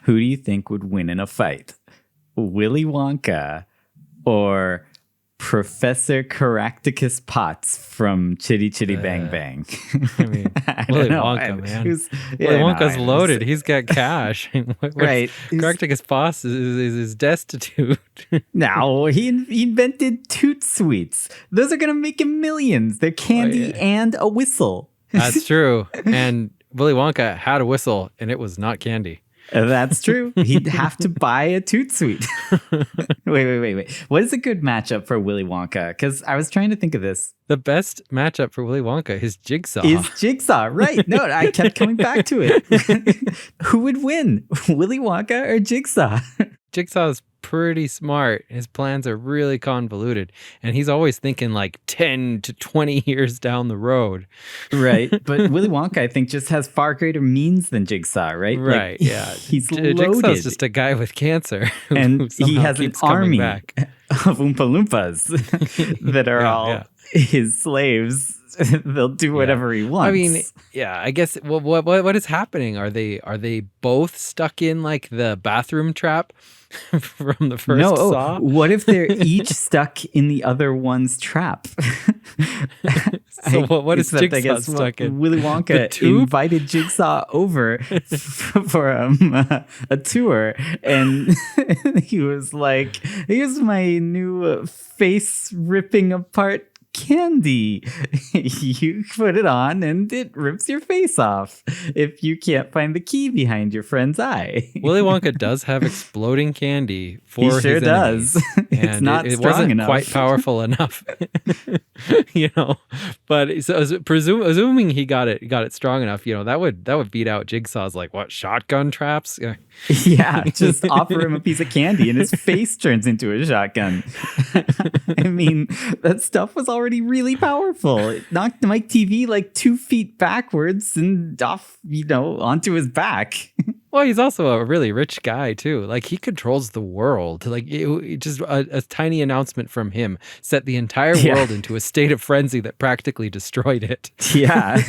who do you think would win in a fight? Willy Wonka or Professor Caractacus Potts from Chitty Chitty Bang Bang? I mean, Willy Wonka, man. Willy Wonka's loaded. He's got cash. Right. Caractacus Potts is destitute. No, he invented toot sweets. Those are going to make him millions. They're candy and a whistle. That's true. And Willy Wonka had a whistle, and it was not candy. That's true. He'd have to buy a toot sweet. Wait. What is a good matchup for Willy Wonka? Because I was trying to think of this. The best matchup for Willy Wonka is Jigsaw. Right. No, I kept coming back to it. Who would win, Willy Wonka or Jigsaw? Jigsaw's pretty smart. His plans are really convoluted, and he's always thinking like 10 to 20 years down the road. Right. But Willy Wonka, I think, just has far greater means than Jigsaw, right? Right, like, yeah. He's loaded. Jigsaw's just a guy with cancer. And he has an army of Oompa Loompas that are all his slaves. They'll do whatever he wants. I mean, yeah, I guess what is happening? Are they both stuck in like the bathroom trap from the first Saw? What if they're each stuck in the other one's trap? So what is Jigsaw stuck in? Willy Wonka invited Jigsaw over for a tour, and he was like, "Here's my new face ripping apart candy. You put it on and it rips your face off if you can't find the key behind your friend's eye." Willy Wonka does have exploding candy for he his sure enemies, does. It's not it strong wasn't enough. quite powerful enough. But so assuming he got it strong enough, that would beat out Jigsaw's like what, shotgun traps? Yeah, just offer him a piece of candy and his face turns into a shotgun. I mean, that stuff was already really powerful. It knocked Mike TV like 2 feet backwards and off, onto his back. Well, he's also a really rich guy too. Like he controls the world. Like just a tiny announcement from him set the entire world into a state of frenzy that practically destroyed it. Yeah.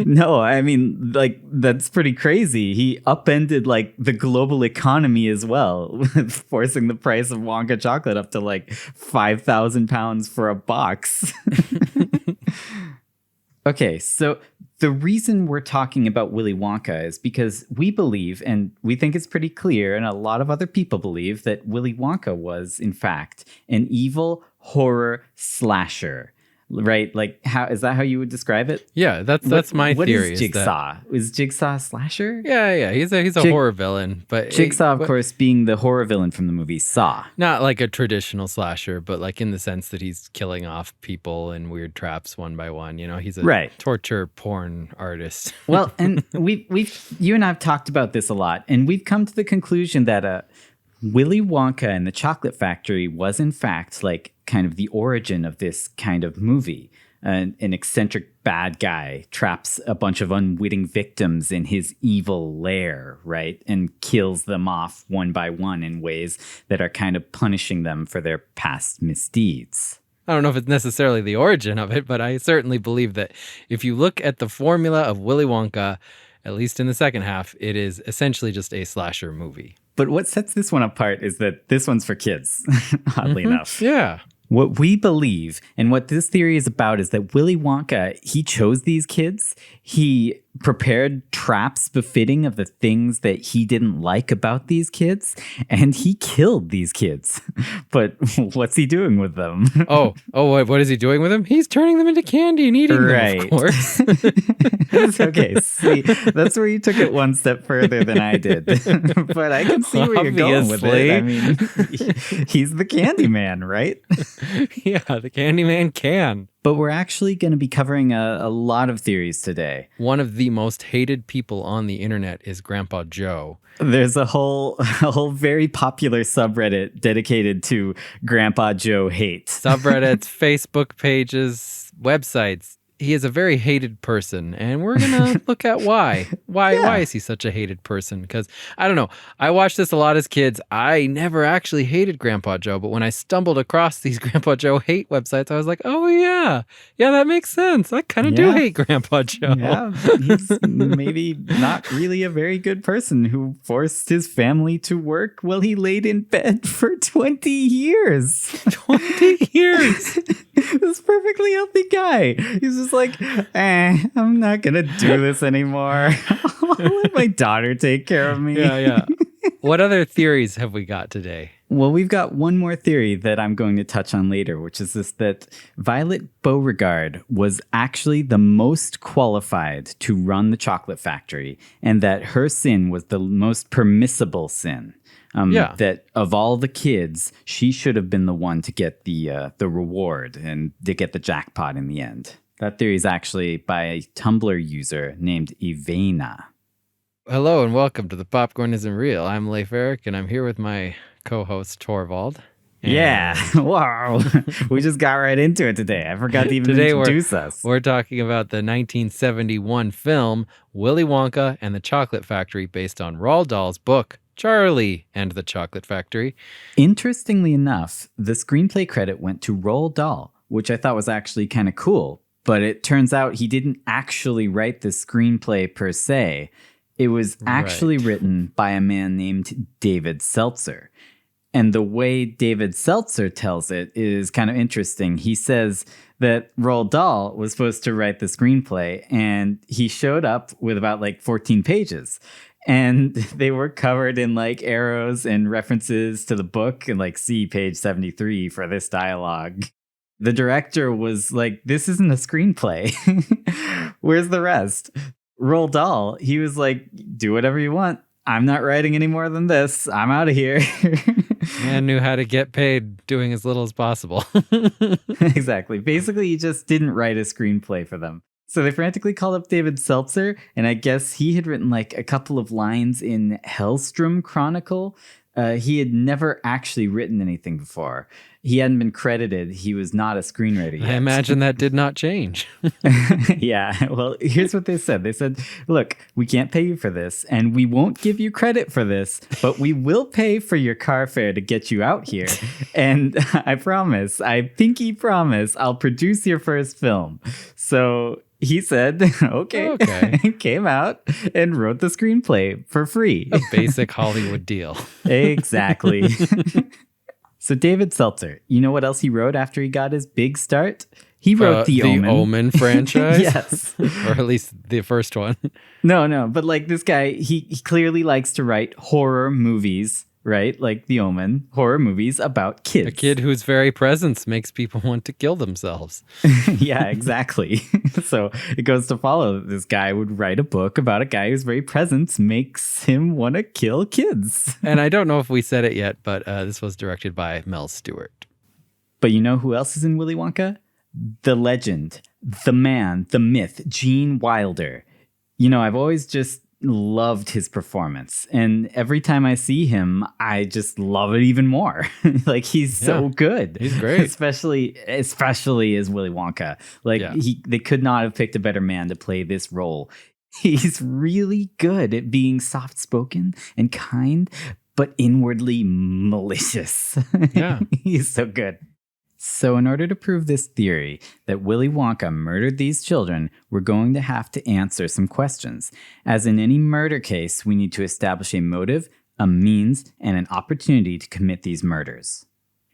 No, I mean, like that's pretty crazy. He upended like the global economy as well, forcing the price of Wonka chocolate up to like 5,000 pounds for a box. Okay, so the reason we're talking about Willy Wonka is because we believe, and we think it's pretty clear, and a lot of other people believe, that Willy Wonka was, in fact, an evil horror slasher. Right? Like, is that how you would describe it? Yeah, that's my theory. What is Jigsaw? Is Jigsaw a slasher? Yeah. He's a horror villain, but Jigsaw, of course, being the horror villain from the movie Saw. Not like a traditional slasher, but like in the sense that he's killing off people in weird traps one by one. He's a torture porn artist. Well, and you and I have talked about this a lot, and we've come to the conclusion that Willy Wonka and the Chocolate Factory was, in fact, like kind of the origin of this kind of movie. An eccentric bad guy traps a bunch of unwitting victims in his evil lair, right? And kills them off one by one in ways that are kind of punishing them for their past misdeeds. I don't know if it's necessarily the origin of it, but I certainly believe that if you look at the formula of Willy Wonka, at least in the second half, it is essentially just a slasher movie. But what sets this one apart is that this one's for kids, oddly enough. Yeah. What we believe and what this theory is about is that Willy Wonka, he chose these kids. He prepared traps befitting of the things that he didn't like about these kids, and he killed these kids. But what's he doing with them? What is he doing with them? He's turning them into candy and eating them, of course. Okay, see, that's where you took it one step further than I did. But I can see where you're going with it. I mean, he's the candy man, right? Yeah, the candy man can. But we're actually going to be covering a lot of theories today. One of the most hated people on the internet is Grandpa Joe. There's a whole very popular subreddit dedicated to Grandpa Joe hate. Subreddits, Facebook pages, websites. he is a very hated person, and we're gonna look at why. Why is he such a hated person? Because I don't know. I watched this a lot as kids. I never actually hated Grandpa Joe, but when I stumbled across these Grandpa Joe hate websites, I was like, oh yeah, that makes sense. I kind of do hate Grandpa Joe. Yeah, he's maybe not really a very good person who forced his family to work while he laid in bed for 20 years. 20 years. This perfectly healthy guy. He's just like, I'm not going to do this anymore. I'll let my daughter take care of me. Yeah. What other theories have we got today? Well, we've got one more theory that I'm going to touch on later, which is this, that Violet Beauregard was actually the most qualified to run the chocolate factory, and that her sin was the most permissible sin. That of all the kids, she should have been the one to get the reward and to get the jackpot in the end. That theory is actually by a Tumblr user named Ivana. Hello and welcome to The Popcorn Isn't Real. I'm Leif Eric, and I'm here with my co-host Torvald. Yeah, wow. We just got right into it today. I forgot to even introduce us. We're talking about the 1971 film Willy Wonka and the Chocolate Factory, based on Roald Dahl's book Charlie and the Chocolate Factory. Interestingly enough, the screenplay credit went to Roald Dahl, which I thought was actually kind of cool. But it turns out he didn't actually write the screenplay per se. It was actually written by a man named David Seltzer. And the way David Seltzer tells it is kind of interesting. He says that Roald Dahl was supposed to write the screenplay, and he showed up with about 14 pages. And they were covered in arrows and references to the book and see page 73 for this dialogue. The director was like, this isn't a screenplay. Where's the rest? Roald Dahl, he was like, do whatever you want. I'm not writing any more than this. I'm out of here. Man knew how to get paid doing as little as possible. Exactly. Basically, he just didn't write a screenplay for them. So they frantically called up David Seltzer, and I guess he had written a couple of lines in Hellstrom Chronicle. He had never actually written anything before. He hadn't been credited. He was not a screenwriter yet. I imagine that did not change. Yeah. Well, here's what they said. They said, look, we can't pay you for this, and we won't give you credit for this, but we will pay for your car fare to get you out here. And I pinky promise, I'll produce your first film. So he said, okay. Came out and wrote the screenplay for free. A basic Hollywood deal. Exactly. So David Seltzer, you know what else he wrote after he got his big start? He wrote the Omen. The Omen franchise? Yes. Or at least the first one. No. But this guy, he clearly likes to write horror movies, right? Like The Omen, horror movies about kids. A kid whose very presence makes people want to kill themselves. Yeah, exactly. So it goes to follow that this guy would write a book about a guy whose very presence makes him want to kill kids. And I don't know if we said it yet, but this was directed by Mel Stewart. But you know who else is in Willy Wonka? The legend, the man, the myth, Gene Wilder. I've always just loved his performance, and every time I see him I just love it even more. He's so good. He's great. especially as Willy Wonka. They could not have picked a better man to play this role. He's really good at being soft-spoken and kind, but inwardly malicious. Yeah. He's so good. So in order to prove this theory that Willy Wonka murdered these children, we're going to have to answer some questions. As in any murder case, we need to establish a motive, a means, and an opportunity to commit these murders.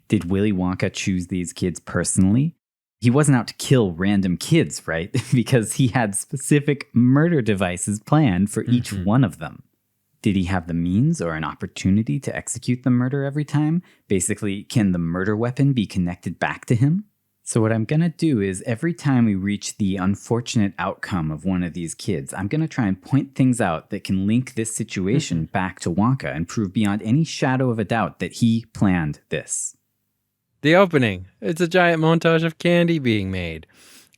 Did Willy Wonka choose these kids personally? He wasn't out to kill random kids, right? Because he had specific murder devices planned for each one of them. Did he have the means or an opportunity to execute the murder every time? Basically, can the murder weapon be connected back to him? So what I'm going to do is every time we reach the unfortunate outcome of one of these kids, I'm going to try and point things out that can link this situation back to Wonka and prove beyond any shadow of a doubt that he planned this. The opening. It's a giant montage of candy being made.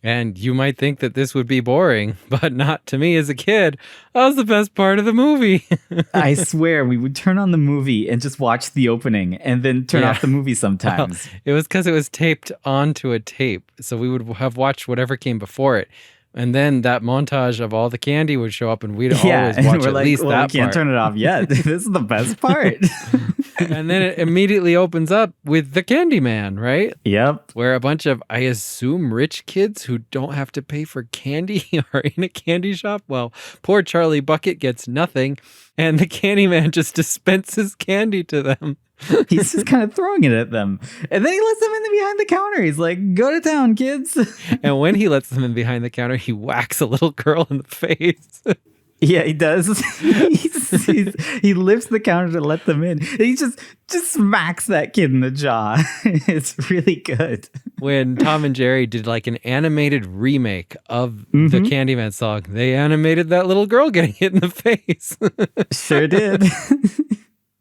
And you might think that this would be boring, but not to me as a kid. That was the best part of the movie. I swear, we would turn on the movie and just watch the opening and then turn off the movie sometimes. Well, it was because it was taped onto a tape. So we would have watched whatever came before it. And then that montage of all the candy would show up, and we'd always watch at least that part. We can't turn it off yet. This is the best part. And then it immediately opens up with the Candyman, right? Yep. Where a bunch of, I assume, rich kids who don't have to pay for candy are in a candy shop. Well, poor Charlie Bucket gets nothing, and the Candyman just dispenses candy to them. He's just kind of throwing it at them. And then he lets them in behind the counter. He's like, go to town, kids. And when he lets them in behind the counter, he whacks a little girl in the face. Yeah, he does. He lifts the counter to let them in. And he just smacks that kid in the jaw. It's really good. When Tom and Jerry did like an animated remake of the Candyman song, they animated that little girl getting hit in the face. Sure did.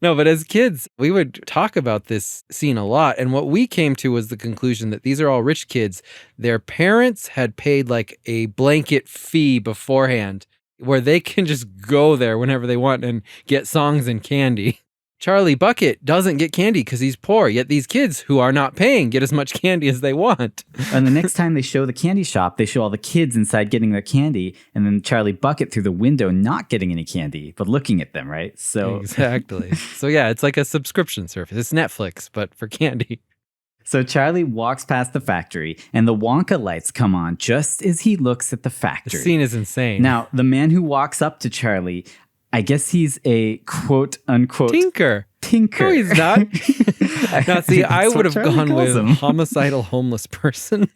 No, but as kids, we would talk about this scene a lot. And what we came to was the conclusion that these are all rich kids. Their parents had paid like a blanket fee beforehand where they can just go there whenever they want and get songs and candy. Charlie Bucket doesn't get candy because he's poor, yet these kids who are not paying get as much candy as they want. And the next time they show the candy shop, they show all the kids inside getting their candy, and then Charlie Bucket through the window not getting any candy, but looking at them, right? So exactly. So yeah, it's like a subscription service. It's Netflix, but for candy. So Charlie walks past the factory, and the Wonka lights come on just as he looks at the factory. The scene is insane. Now, the man who walks up to Charlie, I guess he's a quote-unquote... Tinker. No, he's not. Now, see, I would have gone with homicidal homeless person.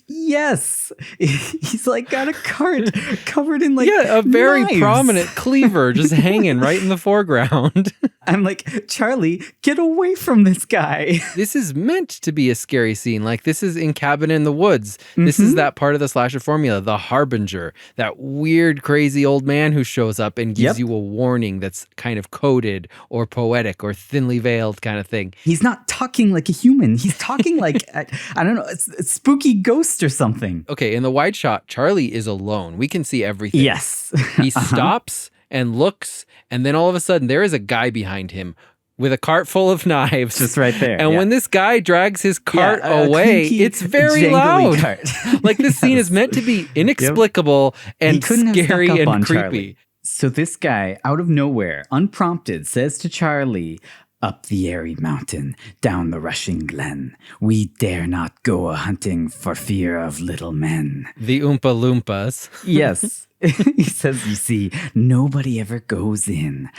Yes. He's like got a cart covered in like a very knives. Prominent cleaver just hanging right in the foreground. I'm like, Charlie, get away from this guy. This is meant to be a scary scene. Like, this is in Cabin in the Woods. This is that part of the slasher formula, the harbinger, that weird, crazy old man who shows up and gives you a warning that's kind of coded or poetic or thinly veiled kind of thing. He's not talking like a human. He's talking like, I don't know, a spooky ghost or something. Okay, in the wide shot, Charlie is alone. We can see everything. Yes. He stops and looks, and then all of a sudden there is a guy behind him with a cart full of knives. Just right there. And when this guy drags his cart away, it's very loud. Like, this scene is meant to be inexplicable and scary and creepy. Charlie. So this guy, out of nowhere, unprompted, says to Charlie, "Up the airy mountain, down the rushing glen, we dare not go a-hunting for fear of little men." The Oompa Loompas. Yes. He says, you see, nobody ever goes in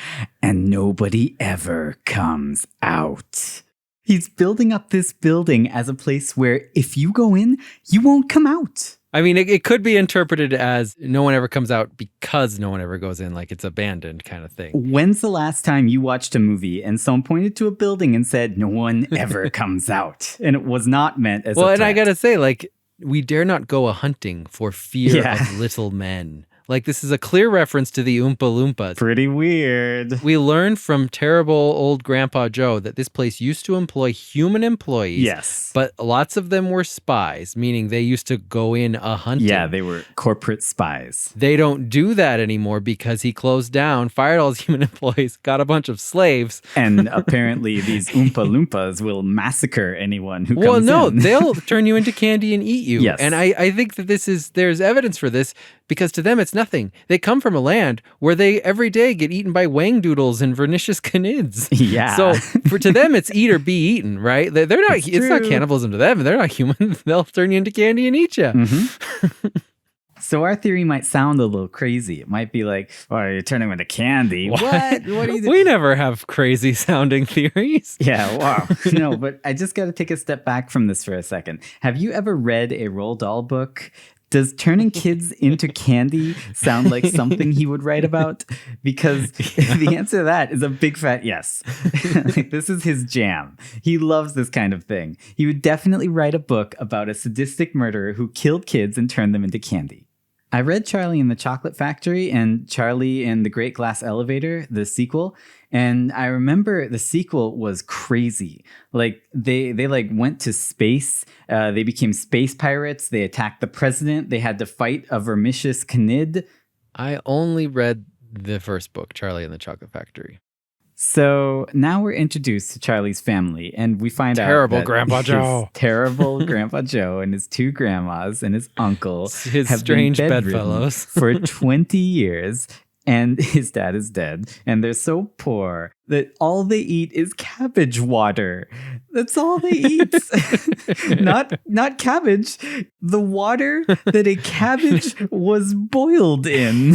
and nobody ever comes out. He's building up this building as a place where if you go in, you won't come out. I mean, it could be interpreted as no one ever comes out because no one ever goes in, like it's abandoned kind of thing. When's the last time you watched a movie and someone pointed to a building and said, no one ever comes out? And it was not meant as a threat. And I gotta say, like, we dare not go a-hunting for fear of little men. Like, this is a clear reference to the Oompa Loompas. Pretty weird. We learned from terrible old Grandpa Joe that this place used to employ human employees. Yes. But lots of them were spies, meaning they used to go in a-hunting. Yeah, they were corporate spies. They don't do that anymore because he closed down, fired all his human employees, got a bunch of slaves. And apparently these Oompa Loompas will massacre anyone who comes in. Well, no, they'll turn you into candy and eat you. Yes. And I think that there's evidence for this because to them it's nothing. They come from a land where they every day get eaten by wangdoodles and vernicious canids. Yeah. So to them it's eat or be eaten, right? They're not. It's not cannibalism to them. They're not human. They'll turn you into candy and eat you. Mm-hmm. So our theory might sound a little crazy. It might be like, "Oh, you're turning into candy." What? What are you doing? We never have crazy sounding theories. Yeah, wow. No, but I just got to take a step back from this for a second. Have you ever read a Roald Dahl book? Does turning kids into candy sound like something he would write about? Because the answer to that is a big fat yes. Like, this is his jam. He loves this kind of thing. He would definitely write a book about a sadistic murderer who killed kids and turned them into candy. I read Charlie and the Chocolate Factory and Charlie and the Great Glass Elevator, the sequel. And I remember the sequel was crazy. Like they like went to space. They became space pirates. They attacked the president. They had to fight a vermicious Canid. I only read the first book, Charlie and the Chocolate Factory. So now we're introduced to Charlie's family, and we find Terrible out that Grandpa Joe. Terrible Grandpa Joe and his two grandmas and his uncle His have strange been bedridden bedfellows. for 20 years, and his dad is dead, and they're so poor that all they eat is cabbage water. That's all they eat. Not cabbage, the water that a cabbage was boiled in.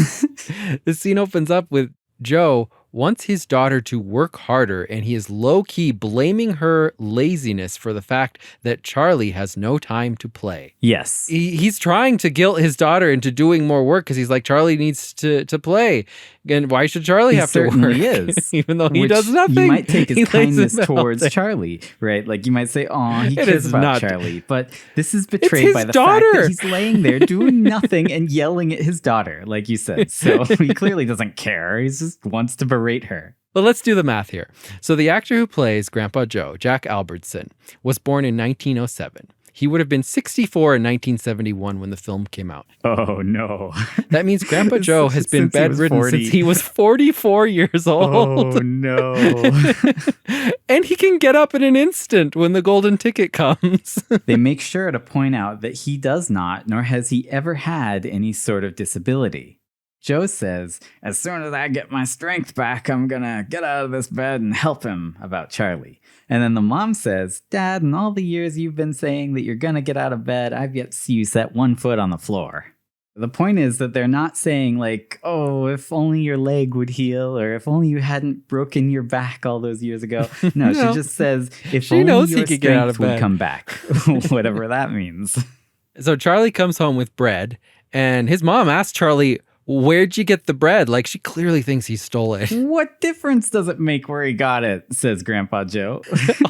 The scene opens up with Joe wants his daughter to work harder, and he is low-key blaming her laziness for the fact that Charlie has no time to play. Yes. He's trying to guilt his daughter into doing more work because he's like, Charlie needs to play. And why should Charlie have to work? He certainly is. Even though he does nothing. You might take his kindness lays towards Charlie, right? Like you might say, oh, he It cares is about not. Charlie. But this is betrayed his by the daughter. fact that he's laying there doing nothing and yelling at his daughter, like you said. So he clearly doesn't care. He just wants to berate her. Well, let's do the math here. So the actor who plays Grandpa Joe, Jack Albertson, was born in 1907. He would have been 64 in 1971 when the film came out. Oh, no. That means Grandpa Joe has been Since he was bedridden 40. since he was 44 years old. Oh, no. And he can get up in an instant when the golden ticket comes. They make sure to point out that he does not, nor has he ever had any sort of disability. Joe says, as soon as I get my strength back, I'm gonna get out of this bed and help him about Charlie. And then the mom says, Dad, in all the years you've been saying that you're gonna get out of bed, I've yet to see you set one foot on the floor. The point is that they're not saying like, oh, if only your leg would heal, or if only you hadn't broken your back all those years ago. No, she just says, if She only knows he your could get out of strength would bed. come back, whatever that means. So Charlie comes home with bread, and his mom asks Charlie, where'd you get the bread? Like, she clearly thinks he stole it. What difference does it make where he got it, says Grandpa Joe.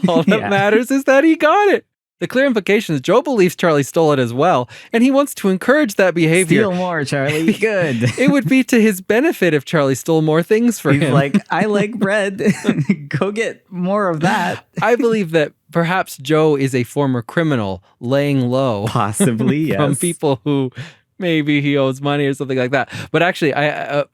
All that Yeah. matters is that he got it. The clear implication is Joe believes Charlie stole it as well, and he wants to encourage that behavior. Steal more, Charlie. Good. It would be to his benefit if Charlie stole more things for He's him. like, I like bread. Go get more of that. I believe that perhaps Joe is a former criminal laying low Possibly, yes. from people who maybe he owes money or something like that. But actually,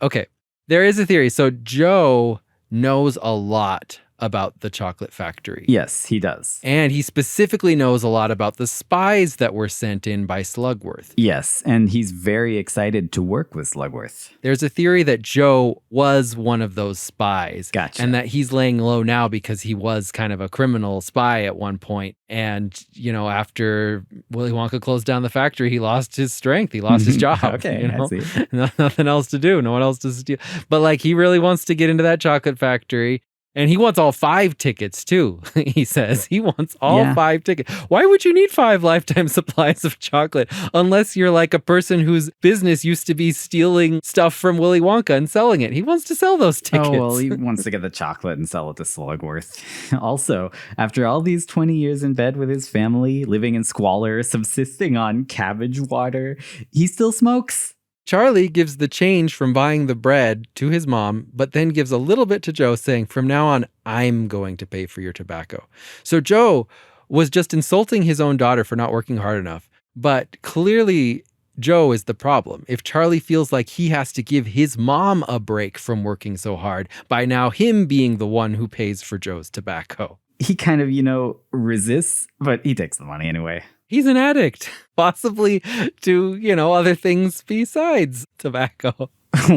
okay, there is a theory. So Joe knows a lot about the chocolate factory. Yes, he does. And he specifically knows a lot about the spies that were sent in by Slugworth. Yes, and he's very excited to work with Slugworth. There's a theory that Joe was one of those spies. Gotcha. And that he's laying low now because he was kind of a criminal spy at one point. And, you know, after Willy Wonka closed down the factory, he lost his strength. He lost his job. Okay, you know? I see. Nothing else to do. No one else to steal. But like, he really wants to get into that chocolate factory. And he wants all 5 tickets too, he says. He wants all 5 tickets. Why would you need 5 lifetime supplies of chocolate unless you're like a person whose business used to be stealing stuff from Willy Wonka and selling it? He wants to sell those tickets. Oh, well, he wants to get the chocolate and sell it to Slugworth. Also, after all these 20 years in bed with his family, living in squalor, subsisting on cabbage water, he still smokes. Charlie gives the change from buying the bread to his mom, but then gives a little bit to Joe, saying, from now on, I'm going to pay for your tobacco. So Joe was just insulting his own daughter for not working hard enough. But clearly, Joe is the problem. If Charlie feels like he has to give his mom a break from working so hard, by now him being the one who pays for Joe's tobacco. He kind of, resists, but he takes the money anyway. He's an addict, possibly to, other things besides tobacco.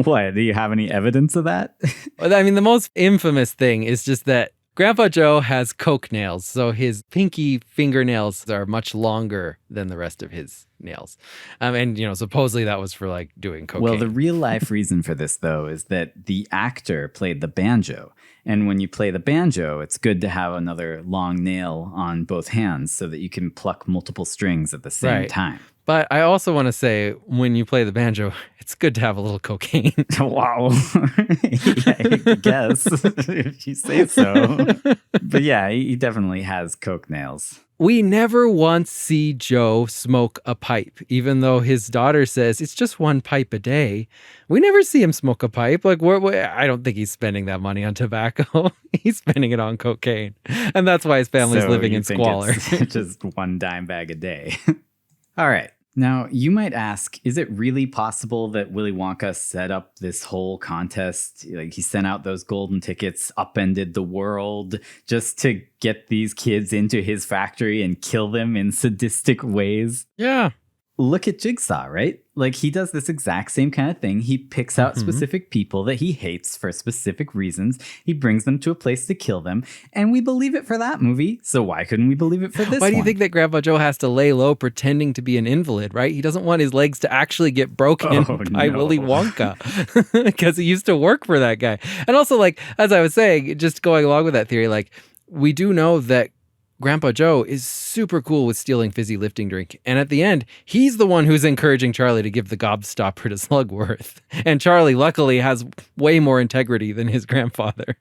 What? Do you have any evidence of that? I mean, the most infamous thing is just that Grandpa Joe has coke nails, so his pinky fingernails are much longer than the rest of his nails. And supposedly that was for like doing cocaine. Well, the real life reason for this, though, is that the actor played the banjo. And when you play the banjo, it's good to have another long nail on both hands so that you can pluck multiple strings at the same time. But I also want to say, when you play the banjo, it's good to have a little cocaine. Wow. Yeah, I guess, if you say so. But yeah, he definitely has coke nails. We never once see Joe smoke a pipe, even though his daughter says it's just one pipe a day. We never see him smoke a pipe. Like, I don't think he's spending that money on tobacco. He's spending it on cocaine. And that's why his family's living in squalor. It's just one dime bag a day. All right. Now, you might ask, is it really possible that Willy Wonka set up this whole contest? Like, he sent out those golden tickets, upended the world just to get these kids into his factory and kill them in sadistic ways? Yeah. Look at Jigsaw, right? Like, he does this exact same kind of thing. He picks out specific people that he hates for specific reasons. He brings them to a place to kill them. And we believe it for that movie. So why couldn't we believe it for this one? Why do you think that Grandpa Joe has to lay low pretending to be an invalid, right? He doesn't want his legs to actually get broken by Willy Wonka because he used to work for that guy. And also, like, as I was saying, just going along with that theory, like, we do know that Grandpa Joe is super cool with stealing Fizzy lifting drink. And at the end, he's the one who's encouraging Charlie to give the gobstopper to Slugworth. And Charlie, luckily, has way more integrity than his grandfather.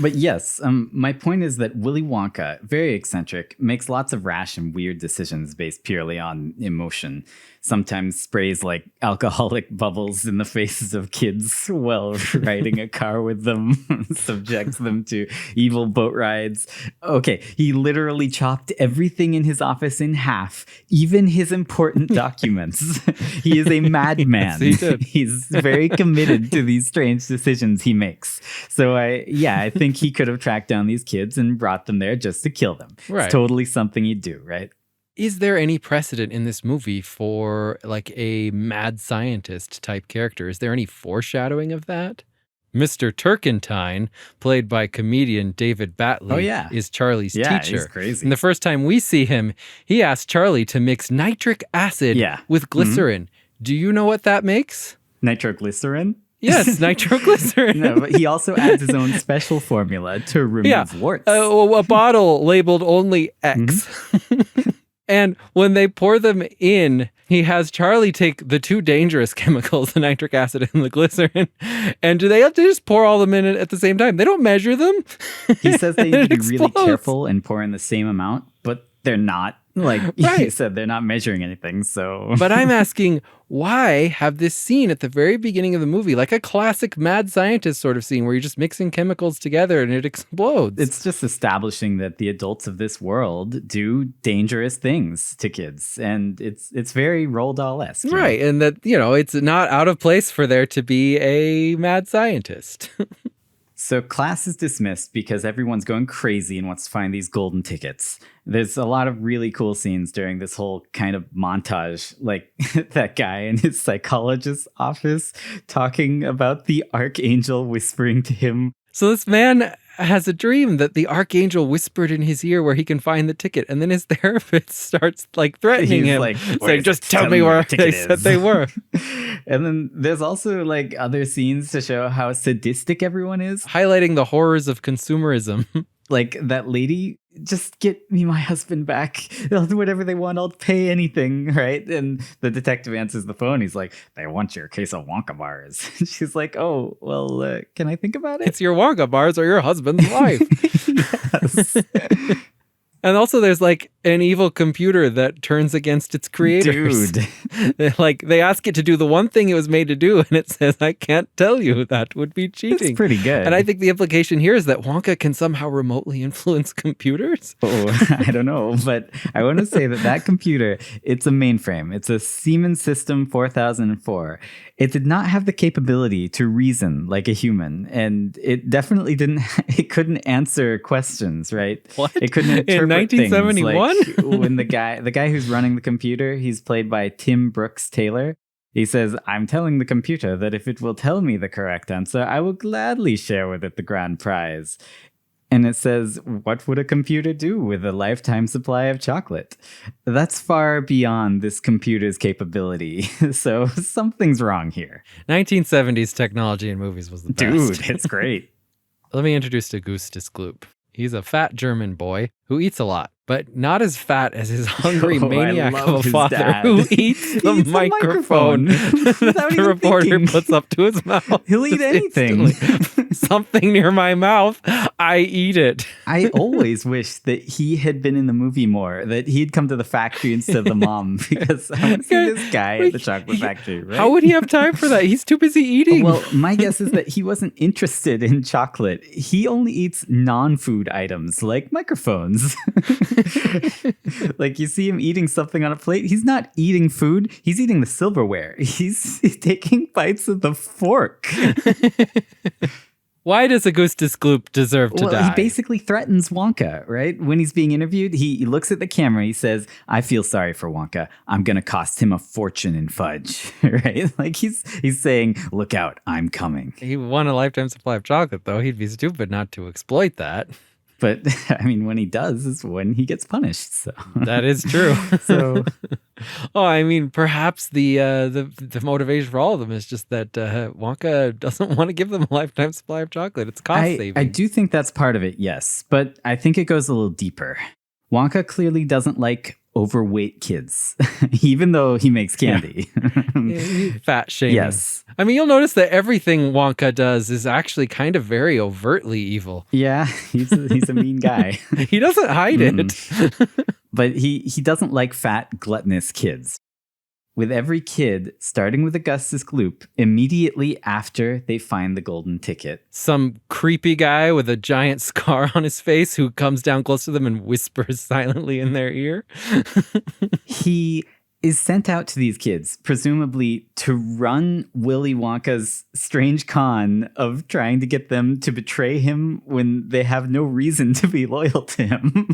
But yes, my point is that Willy Wonka, very eccentric, makes lots of rash and weird decisions based purely on emotion. Sometimes sprays like alcoholic bubbles in the faces of kids while riding a car with them, subjects them to evil boat rides. Okay, he literally chopped everything in his office in half, even his important documents. He is a madman. Yes, he did. He's very committed to these strange decisions he makes. So I think he could have tracked down these kids and brought them there just to kill them. Right. It's totally something he'd do, right? Is there any precedent in this movie for like a mad scientist type character? Is there any foreshadowing of that? Mr. Turkentine, played by comedian David Batley, is Charlie's teacher. He's crazy. And the first time we see him, he asks Charlie to mix nitric acid with glycerin. Do you know what that makes? Nitroglycerin? Yes, nitroglycerin. No, but he also adds his own special formula to remove warts. A bottle labeled only X. And when they pour them in, he has Charlie take the two dangerous chemicals, the nitric acid and the glycerin. And do they have to just pour all of them in at the same time? They don't measure them. He says they need to be really careful and pour in the same amount, but they're not. Like he said, they're not measuring anything. So, but I'm asking, why have this scene at the very beginning of the movie, like a classic mad scientist sort of scene where you're just mixing chemicals together and it explodes? It's just establishing that the adults of this world do dangerous things to kids, and it's very Roald Dahl-esque, right? And that, you know, it's not out of place for there to be a mad scientist. So class is dismissed because everyone's going crazy and wants to find these golden tickets. There's a lot of really cool scenes during this whole kind of montage, like that guy in his psychologist's office talking about the archangel whispering to him. So this man has a dream that the archangel whispered in his ear where he can find the ticket, and then his therapist starts like threatening him, like, saying, "Just tell me where they said they were." And then there's also like other scenes to show how sadistic everyone is, highlighting the horrors of consumerism. Like that lady, just get me my husband back. They'll do whatever they want. I'll pay anything, right? And the detective answers the phone. He's like, they want your case of Wonka bars. She's like, oh, well, can I think about it? It's your Wonka bars or your husband's life. Yes. And also there's like an evil computer that turns against its creators. Dude. Like they ask it to do the one thing it was made to do, and it says, I can't tell you. That would be cheating. It's pretty good. And I think the implication here is that Wonka can somehow remotely influence computers. Oh, I don't know. But I want to say that computer, it's a mainframe. It's a Siemens System 4004. It did not have the capability to reason like a human. And it definitely it couldn't answer questions, right? What? It couldn't interpret in 1971? things. Like when the guy who's running the computer, he's played by Tim Brooks Taylor. He says, I'm telling the computer that if it will tell me the correct answer, I will gladly share with it the grand prize. And it says, what would a computer do with a lifetime supply of chocolate? That's far beyond this computer's capability. So something's wrong here. 1970s technology in movies was the best. Dude, it's great. Let me introduce Augustus Gloop. He's a fat German boy who eats a lot. but not as fat as his hungry Oh, I maniac love of a his father dad. who eats the He eats the microphone microphone without the even reporter thinking. puts up to his mouth. He'll eat Just anything. instantly. Something near my mouth, I eat it. I always wish that he had been in the movie more, that he'd come to the factory instead of the mom, because I want to see this guy at the chocolate factory, right? How would he have time for that? He's too busy eating. Well, my guess is that he wasn't interested in chocolate. He only eats non-food items like microphones. Like you see him eating something on a plate. He's not eating food. He's eating the silverware. He's taking bites of the fork. Why does Augustus Gloop deserve to die? He basically threatens Wonka, right? When he's being interviewed, he looks at the camera. He says, I feel sorry for Wonka. I'm going to cost him a fortune in fudge, right? Like he's saying, look out, I'm coming. He won a lifetime supply of chocolate, though. He'd be stupid not to exploit that. But I mean, when he does is when he gets punished. So that is true. So, oh, I mean, perhaps the motivation for all of them is just that Wonka doesn't want to give them a lifetime supply of chocolate. It's cost saving. I do think that's part of it, yes. But I think it goes a little deeper. Wonka clearly doesn't like overweight kids, even though he makes candy. Yeah, fat shaming. Yes. I mean, you'll notice that everything Wonka does is actually kind of very overtly evil. Yeah, he's a mean guy. He doesn't hide it. But he doesn't like fat, gluttonous kids. With every kid, starting with Augustus Gloop, immediately after they find the golden ticket. Some creepy guy with a giant scar on his face who comes down close to them and whispers silently in their ear. He is sent out to these kids, presumably to run Willy Wonka's strange con of trying to get them to betray him when they have no reason to be loyal to him.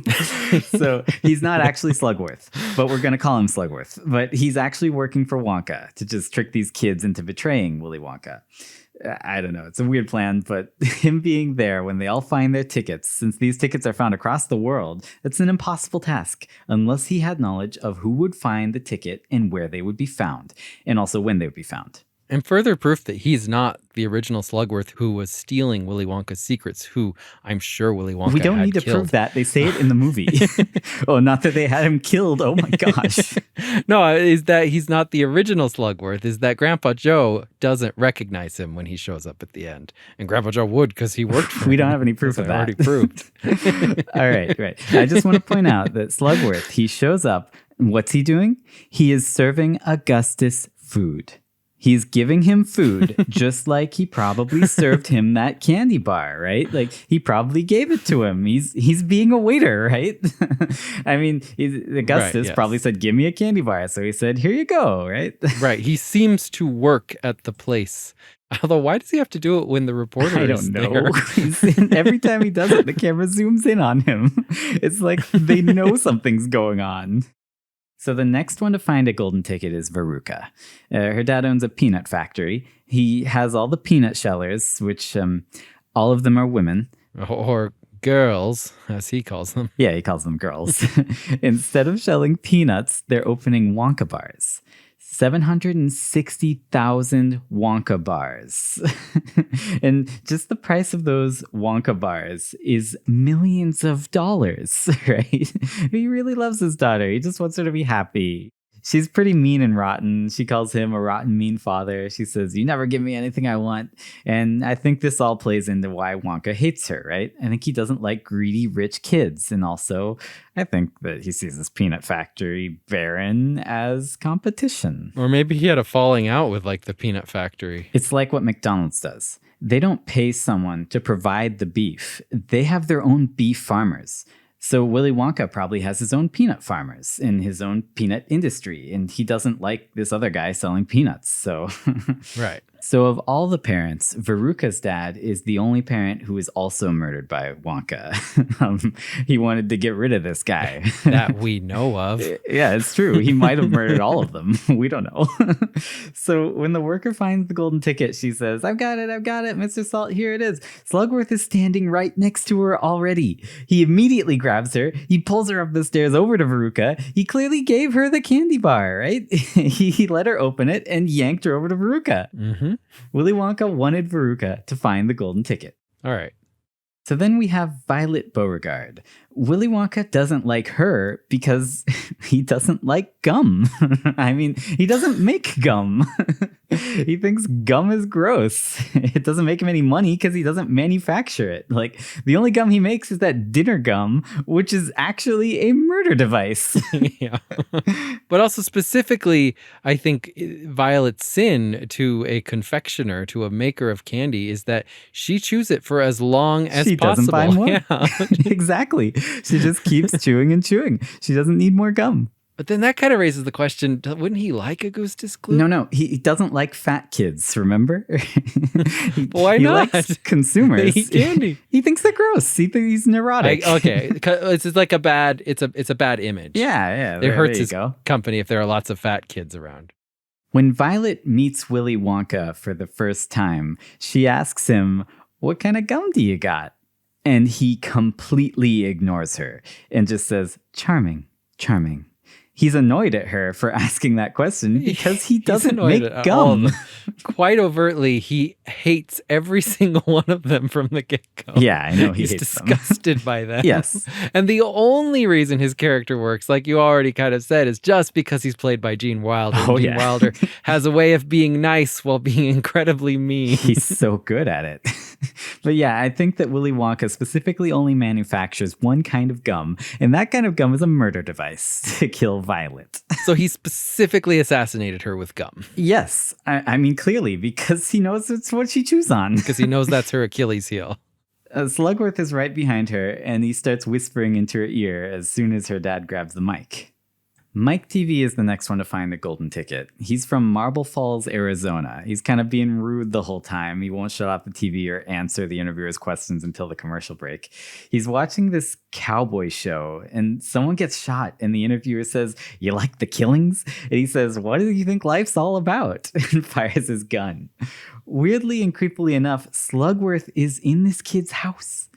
So he's not actually Slugworth, but we're going to call him Slugworth. But he's actually working for Wonka to just trick these kids into betraying Willy Wonka. I don't know. It's a weird plan, but him being there when they all find their tickets, since these tickets are found across the world, it's an impossible task unless he had knowledge of who would find the ticket and where they would be found, and also when they would be found. And further proof that he's not the original Slugworth who was stealing Willy Wonka's secrets, who I'm sure Willy Wonka We don't had need to killed. prove that. They say it in the movie. Oh, not that they had him killed. Oh my gosh. No, is that he's not the original Slugworth, is that Grandpa Joe doesn't recognize him when he shows up at the end. And Grandpa Joe would because he worked for him. We don't have any proof of I that. already proved. All right, right. I just want to point out that Slugworth, he shows up. And what's he doing? He is serving Augustus food. He's giving him food just like he probably served him that candy bar, right? Like he probably gave it to him. He's being a waiter, right? I mean, Augustus Right, yes. probably said, give me a candy bar. So he said, here you go, right? Right. He seems to work at the place. Although, why does he have to do it when the reporter I is don't know. there? Every time he does it, the camera zooms in on him. It's like they know something's going on. So the next one to find a golden ticket is Veruca. Her dad owns a peanut factory. He has all the peanut shellers, which all of them are women. Or girls, as he calls them. Yeah, he calls them girls. Instead of shelling peanuts, they're opening Wonka bars. 760,000 Wonka bars. And just the price of those Wonka bars is millions of dollars, right? He really loves his daughter. He just wants her to be happy. She's pretty mean and rotten. She calls him a rotten, mean father. She says, you never give me anything I want. And I think this all plays into why Wonka hates her, right? I think he doesn't like greedy, rich kids. And also, I think that he sees this peanut factory baron as competition. Or maybe he had a falling out with like the peanut factory. It's like what McDonald's does. They don't pay someone to provide the beef. They have their own beef farmers. So Willy Wonka probably has his own peanut farmers in his own peanut industry, and he doesn't like this other guy selling peanuts. So, Right. So of all the parents, Veruca's dad is the only parent who is also murdered by Wonka. He wanted to get rid of this guy. That we know of. Yeah, it's true. He might have murdered all of them. We don't know. So when the worker finds the golden ticket, she says, I've got it, Mr. Salt, here it is. Slugworth is standing right next to her already. He immediately grabs her. He pulls her up the stairs over to Veruca. He clearly gave her the candy bar, right? He let her open it and yanked her over to Veruca. Mm-hmm. Willy Wonka wanted Veruca to find the golden ticket. All right. So then we have Violet Beauregard. Willy Wonka doesn't like her because he doesn't like gum. I mean, he doesn't make gum. He thinks gum is gross. It doesn't make him any money because he doesn't manufacture it. Like, the only gum he makes is that dinner gum, which is actually a murder device. Yeah. But also specifically, I think Violet's sin to a confectioner, to a maker of candy, is that she chews it for as long as she possible. Doesn't buy more. Yeah. Exactly. She just keeps chewing and chewing. She doesn't need more gum. But then that kind of raises the question, wouldn't he like a Goose Disc-Glue? No. He doesn't like fat kids, remember? Why he not? Likes consumers. They eat candy. He thinks they're gross. He thinks he's neurotic. Okay. It's just like a bad image. Yeah. It hurts his company if there are lots of fat kids around. When Violet meets Willy Wonka for the first time, she asks him, "What kind of gum do you got?" And he completely ignores her and just says, "Charming, charming." He's annoyed at her for asking that question because he doesn't make gum. Quite overtly, he hates every single one of them from the get-go. Yeah, I know He's hates disgusted by them. Yes. And the only reason his character works, like you already kind of said, is just because he's played by Gene Wilder. And Gene Wilder has a way of being nice while being incredibly mean. He's so good at it. But yeah, I think that Willy Wonka specifically only manufactures one kind of gum, and that kind of gum is a murder device to kill Violet. So he specifically assassinated her with gum. Yes. I mean, clearly, because he knows it's what she chews on. Because he knows that's her Achilles heel. Slugworth is right behind her, and he starts whispering into her ear as soon as her dad grabs the mic. Mike TV is the next one to find the golden ticket. He's from Marble Falls, Arizona. He's kind of being rude the whole time. He won't shut off the TV or answer the interviewer's questions until the commercial break. He's watching this cowboy show, and someone gets shot, and the interviewer says, "You like the killings?" And he says, "What do you think life's all about?" and fires his gun. Weirdly and creepily enough, Slugworth is in this kid's house.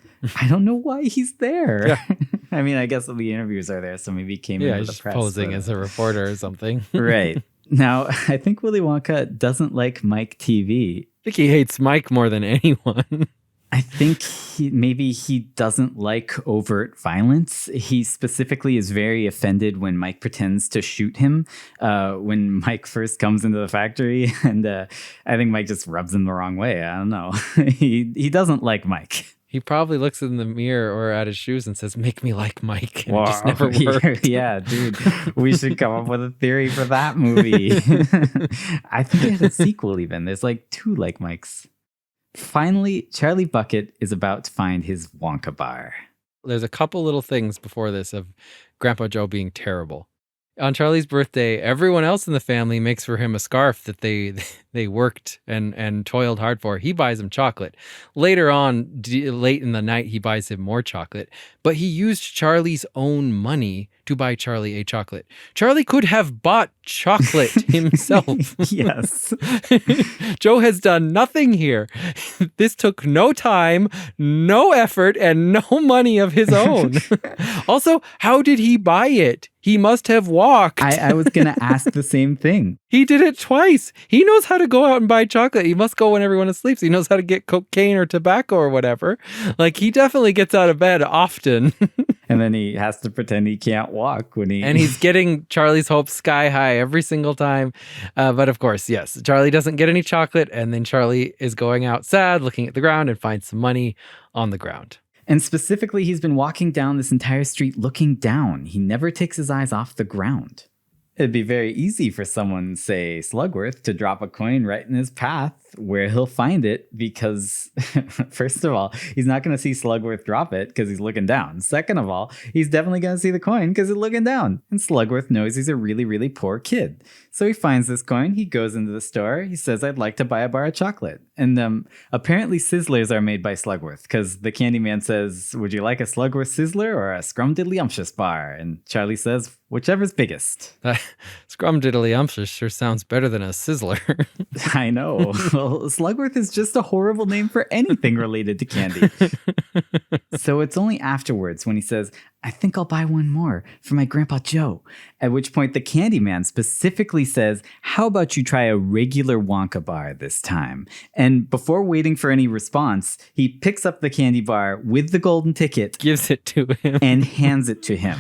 I don't know why he's there. Yeah. I mean, I guess the interviews are there, so maybe he came in with the press. Posing as a reporter or something. Right. Now, I think Willy Wonka doesn't like Mike TV. I think he hates Mike more than anyone. I think maybe he doesn't like overt violence. He specifically is very offended when Mike pretends to shoot him when Mike first comes into the factory. And I think Mike just rubs him the wrong way. I don't know. He doesn't like Mike. He probably looks in the mirror or at his shoes and says, "Make me like Mike." And it just never worked. Yeah, dude. We should come up with a theory for that movie. I think it has a sequel even. There's like 2 like Mikes. Finally, Charlie Bucket is about to find his Wonka bar. There's a couple little things before this of Grandpa Joe being terrible. On Charlie's birthday, everyone else in the family makes for him a scarf that they worked and toiled hard for. He buys him chocolate. Later on, late in the night, he buys him more chocolate. But he used Charlie's own money to buy Charlie a chocolate. Charlie could have bought chocolate himself. Yes. Joe has done nothing here. This took no time, no effort, and no money of his own. Also, how did he buy it? He must have walked. I was going to ask the same thing. He did it twice. He knows how to go out and buy chocolate. He must go when everyone is asleep. So he knows how to get cocaine or tobacco or whatever. Like, he definitely gets out of bed often. And then he has to pretend he can't walk when he... And he's getting Charlie's hopes sky high every single time. But of course, yes, Charlie doesn't get any chocolate. And then Charlie is going out sad, looking at the ground, and finds some money on the ground. And specifically, he's been walking down this entire street looking down. He never takes his eyes off the ground. It'd be very easy for someone, say Slugworth, to drop a coin right in his path where he'll find it because, first of all, he's not going to see Slugworth drop it because he's looking down. Second of all, he's definitely going to see the coin because he's looking down. And Slugworth knows he's a really, really poor kid. So he finds this coin. He goes into the store. He says, "I'd like to buy a bar of chocolate." And apparently Sizzlers are made by Slugworth because the Candyman says, "Would you like a Slugworth Sizzler or a Scrumdiddlyumptious bar?" And Charlie says, "Whichever's biggest." Scrumdiddlyumptious sure sounds better than a sizzler. I know. Well, Slugworth is just a horrible name for anything related to candy. So it's only afterwards when he says, I think I'll buy one more for my Grandpa Joe. At which point the candy man specifically says, how about you try a regular Wonka bar this time? And before waiting for any response, he picks up the candy bar with the golden ticket, Gives it to him, and hands it to him.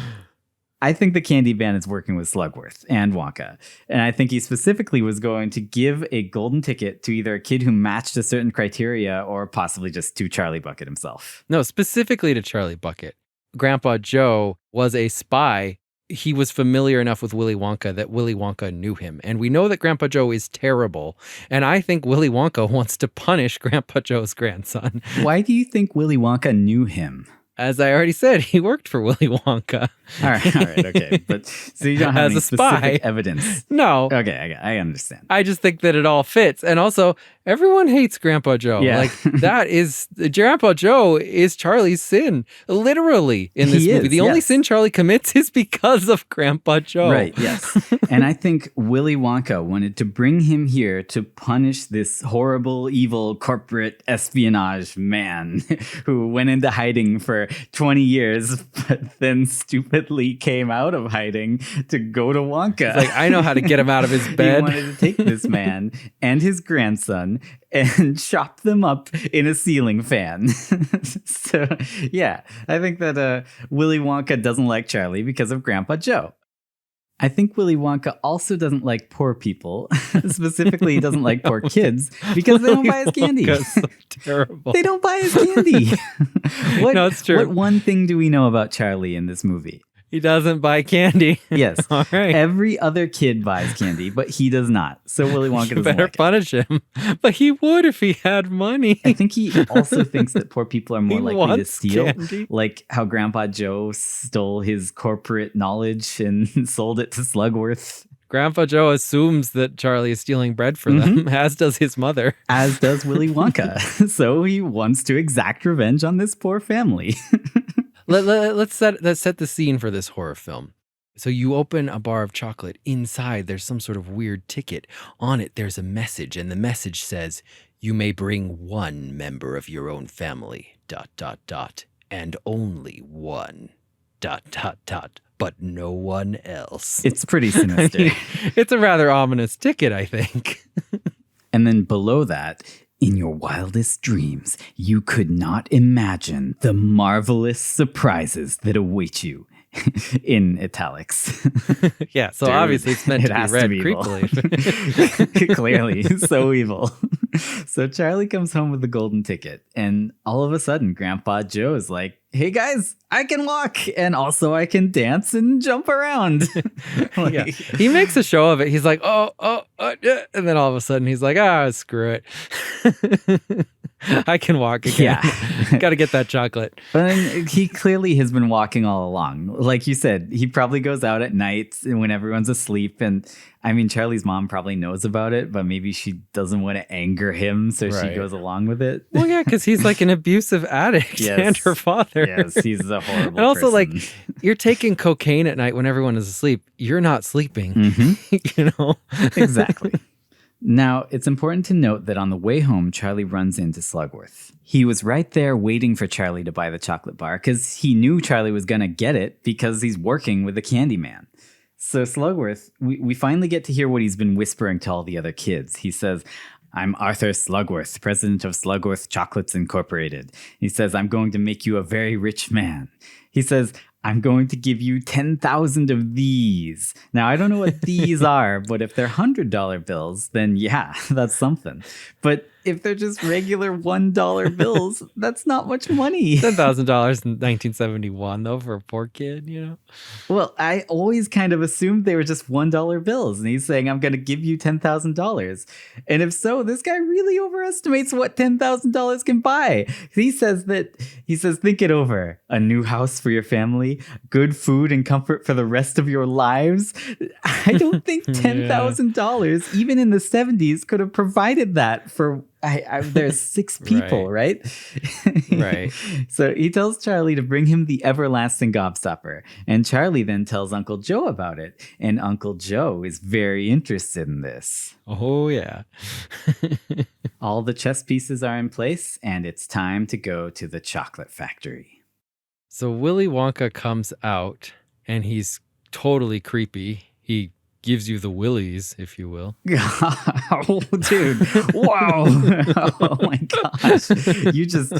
I think the candy man is working with Slugworth and Wonka. And I think he specifically was going to give a golden ticket to either a kid who matched a certain criteria or possibly just to Charlie Bucket himself. No, specifically to Charlie Bucket. Grandpa Joe was a spy. He was familiar enough with Willy Wonka that Willy Wonka knew him. And we know that Grandpa Joe is terrible. And I think Willy Wonka wants to punish Grandpa Joe's grandson. Why do you think Willy Wonka knew him? As I already said, he worked for Willy Wonka. All right, okay. But so you don't have As any a spy. specific evidence. No. Okay, I understand. I just think that it all fits. And also, everyone hates Grandpa Joe. Yeah. Like, that is, Grandpa Joe is Charlie's sin, literally, in this He movie. is, The only yes. sin Charlie commits is because of Grandpa Joe. Right, yes. And I think Willy Wonka wanted to bring him here to punish this horrible, evil, corporate espionage man who went into hiding for 20 years, but then stupidly came out of hiding to go to Wonka. It's like, I know how to get him out of his He bed. wanted to take this man and his grandson and chop them up in a ceiling fan. So, yeah, I think that Willy Wonka doesn't like Charlie because of Grandpa Joe. I think Willy Wonka also doesn't like poor people. Specifically, he doesn't like poor kids because they don't buy his candy. Wonka's so terrible. They don't buy his candy. No, it's true. What one thing do we know about Charlie in this movie? He doesn't buy candy. Yes. All right. Every other kid buys candy, but he does not. So Willy Wonka You doesn't better like it. punish him. But he would if he had money. I think he also thinks that poor people are more He likely to wants steal, candy. like how Grandpa Joe stole his corporate knowledge and sold it to Slugworth, Grandpa Joe assumes that Charlie is stealing bread for them, as does his mother. as does Willy Wonka. So he wants to exact revenge on this poor family. Let's set the scene for this horror film. So you open a bar of chocolate. Inside, there's some sort of weird ticket. On it, there's a message, and the message says, "You may bring one member of your own family, ... and only one, ... but no one else." It's pretty sinister. It's a rather ominous ticket, I think. And then below that, in your wildest dreams, you could not imagine the marvelous surprises that await you. In italics. Yeah, so Dude, obviously it's meant it to be has read to be evil. creepily. Clearly, so evil. So Charlie comes home with the golden ticket, and all of a sudden, Grandpa Joe is like, "Hey guys, I can walk, and also I can dance and jump around." Like, Yeah. He makes a show of it. He's like, yeah. And then all of a sudden he's like, screw it. I can walk again. Yeah. Got to get that chocolate. But then he clearly has been walking all along. Like you said, he probably goes out at night when everyone's asleep. And I mean, Charlie's mom probably knows about it, but maybe she doesn't want to anger him. So she Right. goes along with it. Well, yeah, because he's like an abusive addict Yes. and her father. Yes, he's a horrible And also, like, person. you're taking cocaine at night when everyone is asleep. You're not sleeping. Mhm. You know? Exactly. Now, it's important to note that on the way home, Charlie runs into Slugworth. He was right there waiting for Charlie to buy the chocolate bar because he knew Charlie was going to get it because he's working with the candy man. So Slugworth, we finally get to hear what he's been whispering to all the other kids. He says, "I'm Arthur Slugworth, president of Slugworth Chocolates Incorporated." He says, "I'm going to make you a very rich man." He says, "I'm going to give you 10,000 of these." Now, I don't know what these are, but if they're $100 bills, then yeah, that's something. But if they're just regular $1 bills, that's not much money. $10,000 in 1971, though, for a poor kid, you know? Well, I always kind of assumed they were just $1 bills. And he's saying, "I'm going to give you $10,000. And if so, this guy really overestimates what $10,000 can buy. He says, think it over. A new house for your family, good food and comfort for the rest of your lives. I don't think $10,000, even in the 70s, could have provided that for There's 6 people, right? Right. So he tells Charlie to bring him the everlasting gobstopper. And Charlie then tells Uncle Joe about it. And Uncle Joe is very interested in this. Oh, yeah. All the chess pieces are in place, and it's time to go to the chocolate factory. So Willy Wonka comes out, and he's totally creepy. He gives you the willies, if you will. Oh, dude. Wow. Oh my gosh. You just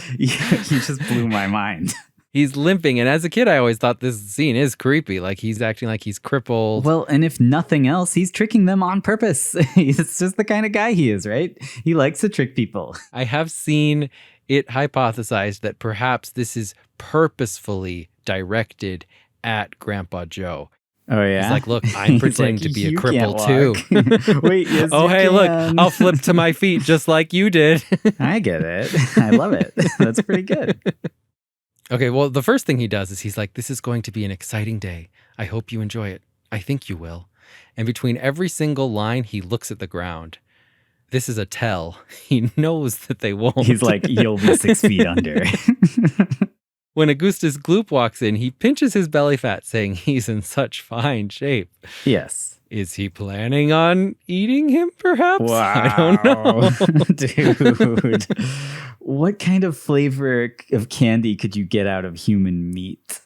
blew my mind. He's limping, and as a kid, I always thought this scene is creepy. Like, he's acting like he's crippled. Well, and if nothing else, he's tricking them on purpose. It's just the kind of guy he is, right? He likes to trick people. I have seen it hypothesized that perhaps this is purposefully directed at Grandpa Joe. Oh, yeah? He's like, look, I'm pretending to be a cripple, too. Wait, yes, oh, hey, can. Look, I'll flip to my feet just like you did. I get it. I love it. That's pretty good. Okay, well, the first thing he does is he's like, this is going to be an exciting day. I hope you enjoy it. I think you will. And between every single line, he looks at the ground. This is a tell. He knows that they won't. He's like, you'll be 6 feet under. When Augustus Gloop walks in, he pinches his belly fat, saying he's in such fine shape. Yes. Is he planning on eating him, perhaps? Wow. I don't know. Dude. What kind of flavor of candy could you get out of human meat?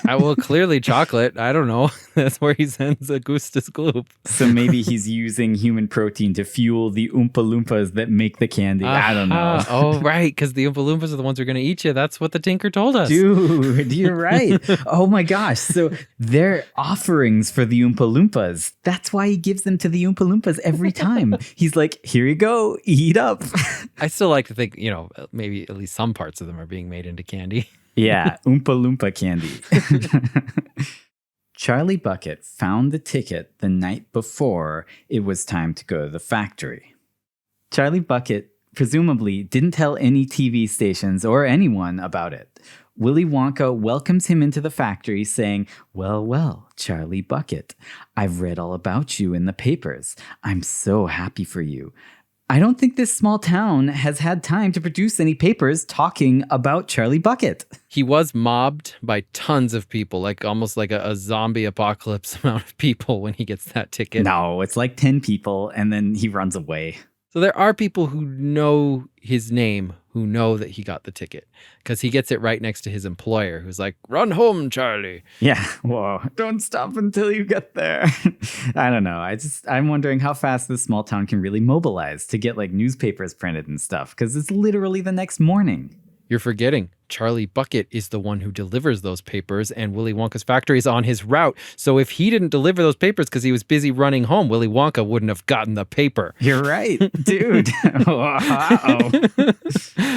Well, clearly chocolate. I don't know. That's where he sends Augustus Gloop. So maybe he's using human protein to fuel the Oompa Loompas that make the candy. I don't know. Oh, right. Because the Oompa Loompas are the ones who are going to eat you. That's what the Tinker told us. Dude, you're right. Oh my gosh. So they're offerings for the Oompa Loompas. That's why he gives them to the Oompa Loompas every time. He's like, here you go. Eat up. I still like to think, maybe at least some parts of them are being made into candy. Yeah, Oompa Loompa candy. Charlie Bucket found the ticket the night before it was time to go to the factory. Charlie Bucket presumably didn't tell any TV stations or anyone about it. Willy Wonka welcomes him into the factory saying, well, well, Charlie Bucket, I've read all about you in the papers. I'm so happy for you. I don't think this small town has had time to produce any papers talking about Charlie Bucket. He was mobbed by tons of people, like almost like a zombie apocalypse amount of people when he gets that ticket. No, it's like 10 people, and then he runs away. So there are people who know his name, who know that he got the ticket, because he gets it right next to his employer, who's like, run home, Charlie. Yeah, whoa, don't stop until you get there. I don't know. I'm wondering how fast this small town can really mobilize to get like newspapers printed and stuff, because it's literally the next morning. You're forgetting. Charlie Bucket is the one who delivers those papers, and Willy Wonka's factory is on his route. So if he didn't deliver those papers because he was busy running home, Willy Wonka wouldn't have gotten the paper. You're right, dude. Uh-oh.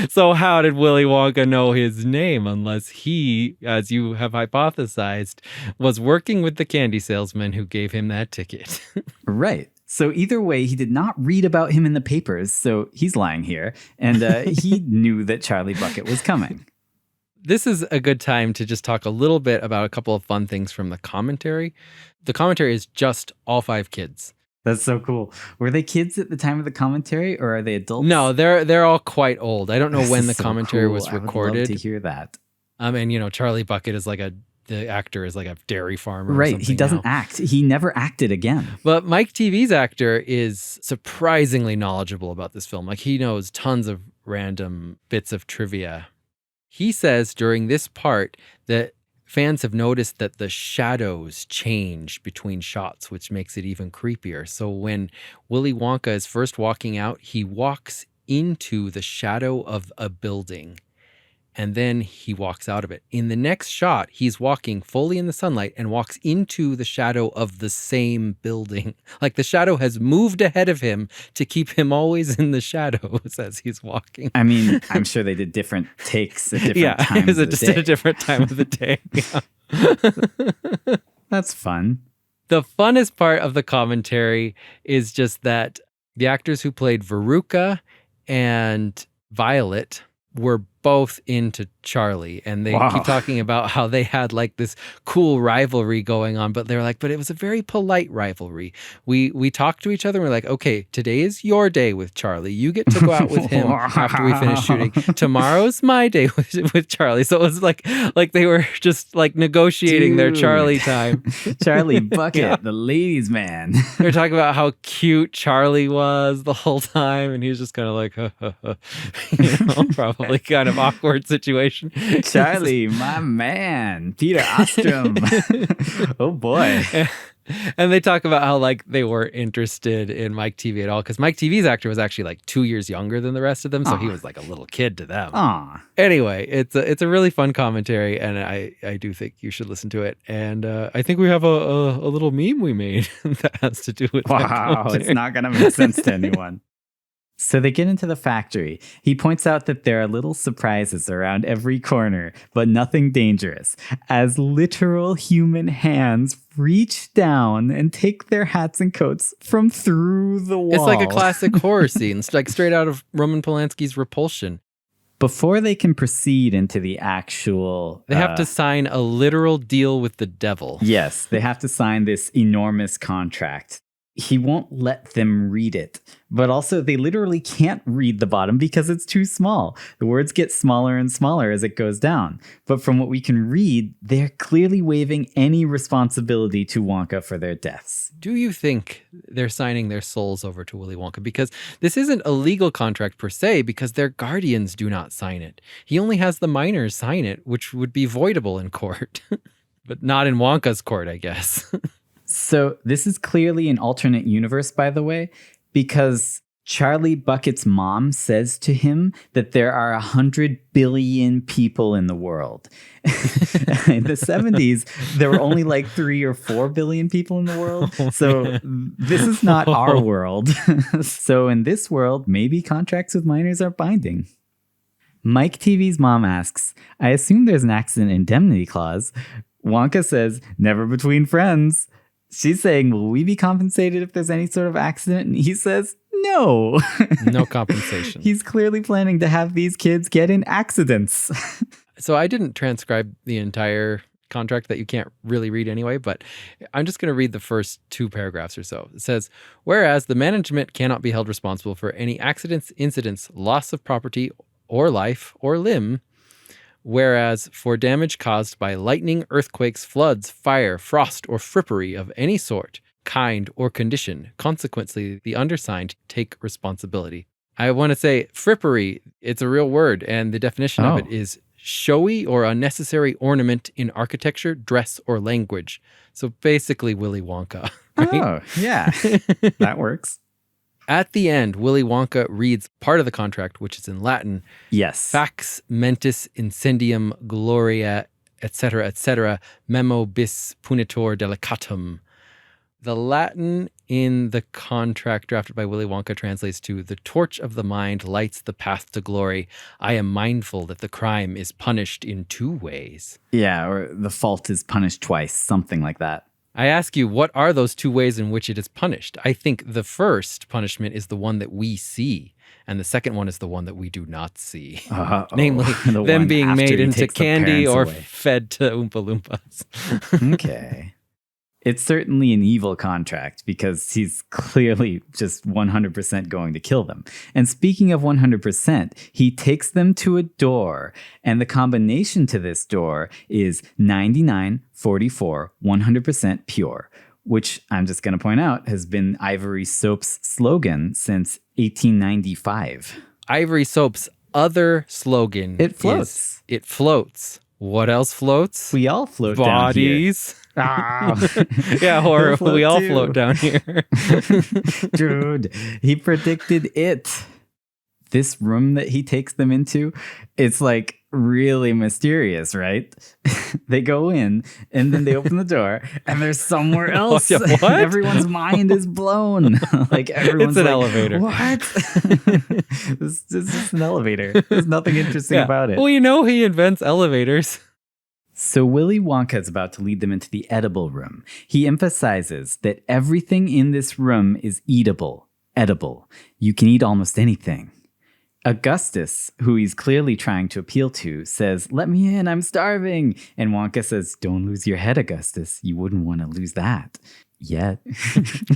So how did Willy Wonka know his name unless he, as you have hypothesized, was working with the candy salesman who gave him that ticket? Right. So either way, he did not read about him in the papers, so he's lying here, and he knew that Charlie Bucket was coming. This is a good time to just talk a little bit about a couple of fun things from the commentary. The commentary is just all 5 kids. That's so cool. Were they kids at the time of the commentary, or are they adults? No, they're all quite old. I don't know when the commentary was recorded. I would love to hear that. And Charlie Bucket is like the actor is like a dairy farmer. Right. He doesn't act. He never acted again. But Mike TV's actor is surprisingly knowledgeable about this film. Like, he knows tons of random bits of trivia. He says during this part that fans have noticed that the shadows change between shots, which makes it even creepier. So when Willy Wonka is first walking out, he walks into the shadow of a building. And then he walks out of it. In the next shot, he's walking fully in the sunlight and walks into the shadow of the same building. Like, the shadow has moved ahead of him to keep him always in the shadows as he's walking. I mean, I'm sure they did different takes at different times of the just day. at a different time of the day. Yeah. That's fun. The funnest part of the commentary is just that the actors who played Veruca and Violet were both into Charlie, and they keep talking about how they had like this cool rivalry going on, but they're like, but it was a very polite rivalry. We talked to each other and we're like, okay, today is your day with Charlie. You get to go out with him after we finish shooting. Tomorrow's my day with Charlie. So it was like they were just like negotiating their Charlie time. Charlie Bucket, the ladies' man. They're talking about how cute Charlie was the whole time, and he was just kind of like, probably kind of awkward situation. Charlie, my man, Peter Ostrom. Oh boy. And they talk about how like they weren't interested in Mike TV at all, because Mike TV's actor was actually like 2 years younger than the rest of them, so he was like a little kid to them. Anyway, it's a really fun commentary, and I do think you should listen to it. And I think we have a little meme we made that has to do with that commentary. It's not gonna make sense to anyone. So they get into the factory. He points out that there are little surprises around every corner, but nothing dangerous, as literal human hands reach down and take their hats and coats from through the wall. It's like a classic horror scene. It's like straight out of Roman Polanski's Repulsion. Before they can proceed into the actual... They have to sign a literal deal with the devil. Yes, they have to sign this enormous contract. He won't let them read it. But also, they literally can't read the bottom because it's too small. The words get smaller and smaller as it goes down. But from what we can read, they're clearly waiving any responsibility to Wonka for their deaths. Do you think they're signing their souls over to Willy Wonka? Because this isn't a legal contract per se, because their guardians do not sign it. He only has the minors sign it, which would be voidable in court. But not in Wonka's court, I guess. So this is clearly an alternate universe, by the way, because Charlie Bucket's mom says to him that there are 100 billion people in the world. In the 70s, there were only like 3 or 4 billion people in the world. So this is not our world. So in this world, maybe contracts with minors are binding. Mike TV's mom asks, I assume there's an accident indemnity clause. Wonka says, never between friends. She's saying, will we be compensated if there's any sort of accident? And he says, no. No compensation. He's clearly planning to have these kids get in accidents. So I didn't transcribe the entire contract that you can't really read anyway, but I'm just going to read the first 2 paragraphs or so. It says, whereas the management cannot be held responsible for any accidents, incidents, loss of property or life or limb, whereas for damage caused by lightning, earthquakes, floods, fire, frost, or frippery of any sort, kind, or condition, consequently, the undersigned take responsibility. I want to say frippery, it's a real word, and the definition of it is showy or unnecessary ornament in architecture, dress, or language. So basically Willy Wonka. Right? Oh, yeah. That works. At the end, Willy Wonka reads part of the contract, which is in Latin. Yes. Fax mentis incendium gloria, etc., memo bis punitor delicatum. The Latin in the contract drafted by Willy Wonka translates to, the torch of the mind lights the path to glory. I am mindful that the crime is punished in 2 ways. Yeah, or the fault is punished twice, something like that. I ask you, what are those 2 ways in which it is punished? I think the first punishment is the one that we see, and the second one is the one that we do not see. Namely, them being made into candy or fed to Oompa Loompas. Okay. It's certainly an evil contract because he's clearly just 100% going to kill them. And speaking of 100%, he takes them to a door, and the combination to this door is 99, 44, 100% pure, which I'm just going to point out has been Ivory Soap's slogan since 1895. Ivory Soap's other slogan It floats. is, it floats. What else floats? We all float Bodies. down here. Ah. Yeah, horror. We all too. float down here. Dude, he predicted it. This room that he takes them into, it's like really mysterious, right? They go in and then they open the door and they're somewhere else. Yeah, what? Everyone's mind is blown. Like everyone's It's an like, elevator. What? This is just an elevator. There's nothing interesting about it. Well, you know he invents elevators. So Willy Wonka is about to lead them into the edible room. He emphasizes that everything in this room is eatable, edible. You can eat almost anything. Augustus, who he's clearly trying to appeal to, says, "Let me in, I'm starving." And Wonka says, "Don't lose your head, Augustus. You wouldn't want to lose that. Yet."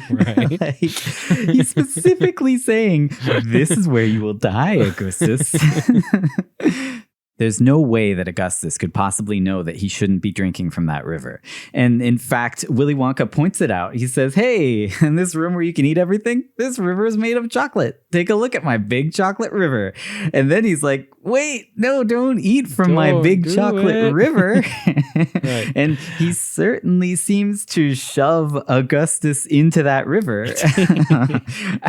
Right. Like, he's specifically saying, "This is where you will die, Augustus." There's no way that Augustus could possibly know that he shouldn't be drinking from that river. And in fact, Willy Wonka points it out. He says, "Hey, in this room where you can eat everything, this river is made of chocolate. Take a look at my big chocolate river." And then he's like, "Wait, no, don't eat from my big chocolate river." Right. And he certainly seems to shove Augustus into that river.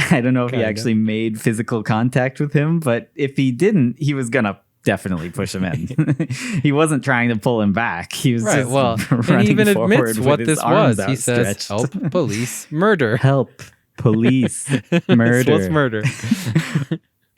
I don't know if he actually made physical contact with him, but if he didn't, he was going to definitely push him in. He wasn't trying to pull him back. He was just and running he even forward admits with what his this arms was. He says, outstretched. "Help, police, murder." Help, police, murder. This was murder.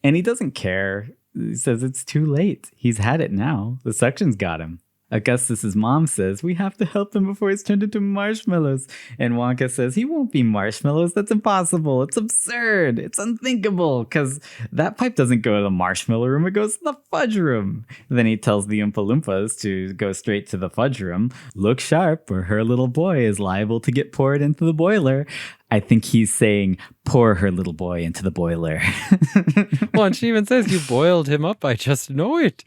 And he doesn't care. He says it's too late. He's had it now. The suction's got him. Augustus's mom says, "We have to help him before he's turned into marshmallows." And Wonka says, "He won't be marshmallows. That's impossible. It's absurd. It's unthinkable, because that pipe doesn't go to the marshmallow room. It goes to the fudge room." Then he tells the Oompa Loompas to go straight to the fudge room. Look sharp, or her little boy is liable to get poured into the boiler. I think he's saying, pour her little boy into the boiler. Well, and she even says, "You boiled him up. I just know it."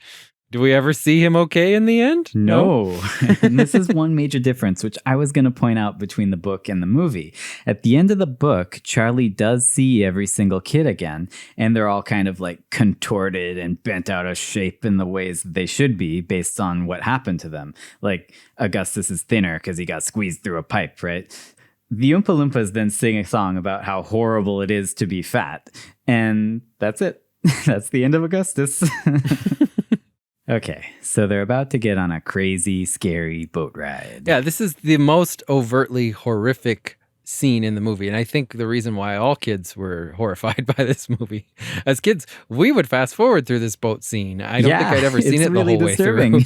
Do we ever see him okay in the end? No. And this is one major difference, which I was going to point out between the book and the movie. At the end of the book, Charlie does see every single kid again, and they're all kind of like contorted and bent out of shape in the ways that they should be based on what happened to them. Like Augustus is thinner because he got squeezed through a pipe, right? The Oompa Loompas then sing a song about how horrible it is to be fat. And that's it. That's the end of Augustus. Okay, so they're about to get on a crazy, scary boat ride. Yeah, this is the most overtly horrific scene in the movie. And I think the reason why all kids were horrified by this movie. As kids, we would fast forward through this boat scene. I don't think I'd ever seen it really the whole disturbing. way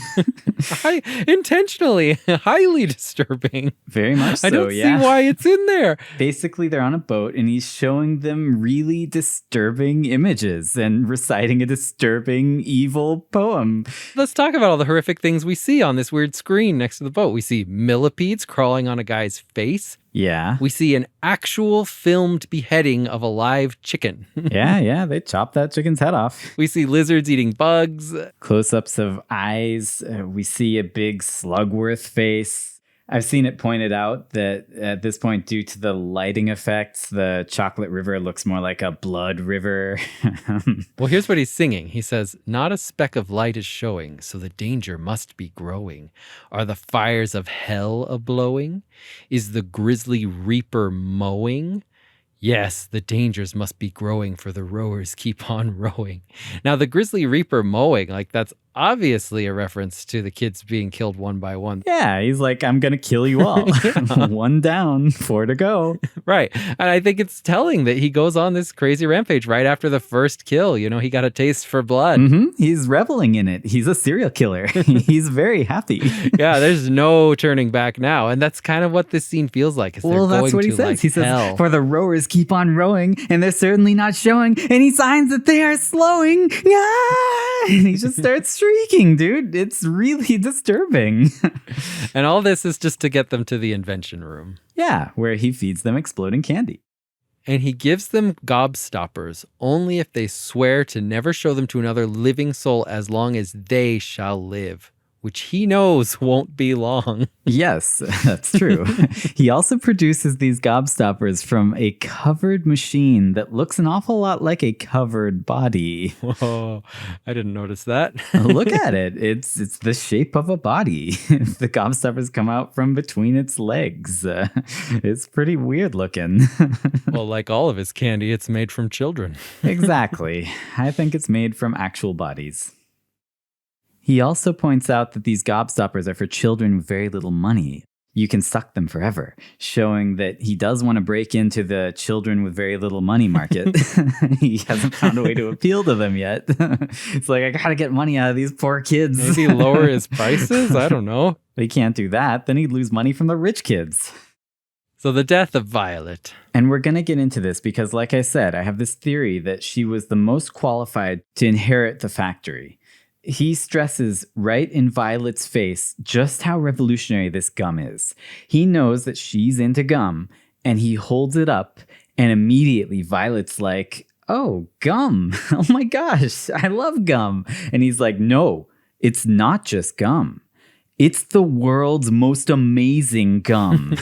through. Intentionally, highly disturbing. Very much so, I don't see why it's in there. Basically, they're on a boat and he's showing them really disturbing images and reciting a disturbing, evil poem. Let's talk about all the horrific things we see on this weird screen next to the boat. We see millipedes crawling on a guy's face. Yeah. We see an actual filmed beheading of a live chicken. Yeah, they chopped that chicken's head off. We see lizards eating bugs. Close-ups of eyes. We see a big Slugworth face. I've seen it pointed out that at this point, due to the lighting effects, the chocolate river looks more like a blood river. Well, here's what he's singing. He says, "Not a speck of light is showing, so the danger must be growing. Are the fires of hell a-blowing? Is the grisly reaper mowing? Yes, the dangers must be growing, for the rowers keep on rowing." Now, the grisly reaper mowing, like that's obviously a reference to the kids being killed one by one. Yeah, he's like, "I'm going to kill you all." One down, 4 to go. Right. And I think it's telling that he goes on this crazy rampage right after the first kill. You know, he got a taste for blood. Mm-hmm. He's reveling in it. He's a serial killer. He's very happy. Yeah, there's no turning back now. And that's kind of what this scene feels like. Well, that's what he says. Like he says, hell. "For the rowers keep on rowing, and they're certainly not showing any signs that they are slowing." Ah! And he just starts shrieking, dude. It's really disturbing. And all this is just to get them to the invention room. Yeah, where he feeds them exploding candy. And he gives them gobstoppers only if they swear to never show them to another living soul as long as they shall live, which he knows won't be long. Yes, that's true. He also produces these gobstoppers from a covered machine that looks an awful lot like a covered body. Whoa, I didn't notice that. Look at it. It's the shape of a body. The gobstoppers come out from between its legs. It's pretty weird looking. Well, like all of his candy, it's made from children. Exactly. I think it's made from actual bodies. He also points out that these gobstoppers are for children with very little money. You can suck them forever, showing that he does want to break into the children with very little money market. He hasn't found a way to appeal to them yet. It's like, I gotta get money out of these poor kids. Maybe lower his prices? I don't know. He can't do that. Then he'd lose money from the rich kids. So the death of Violet. And we're going to get into this because, like I said, I have this theory that she was the most qualified to inherit the factory. He stresses right in Violet's face just how revolutionary this gum is. He knows that she's into gum, and he holds it up, and immediately Violet's like, oh, gum. Oh my gosh, I love gum. And he's like, no, it's not just gum. It's the world's most amazing gum.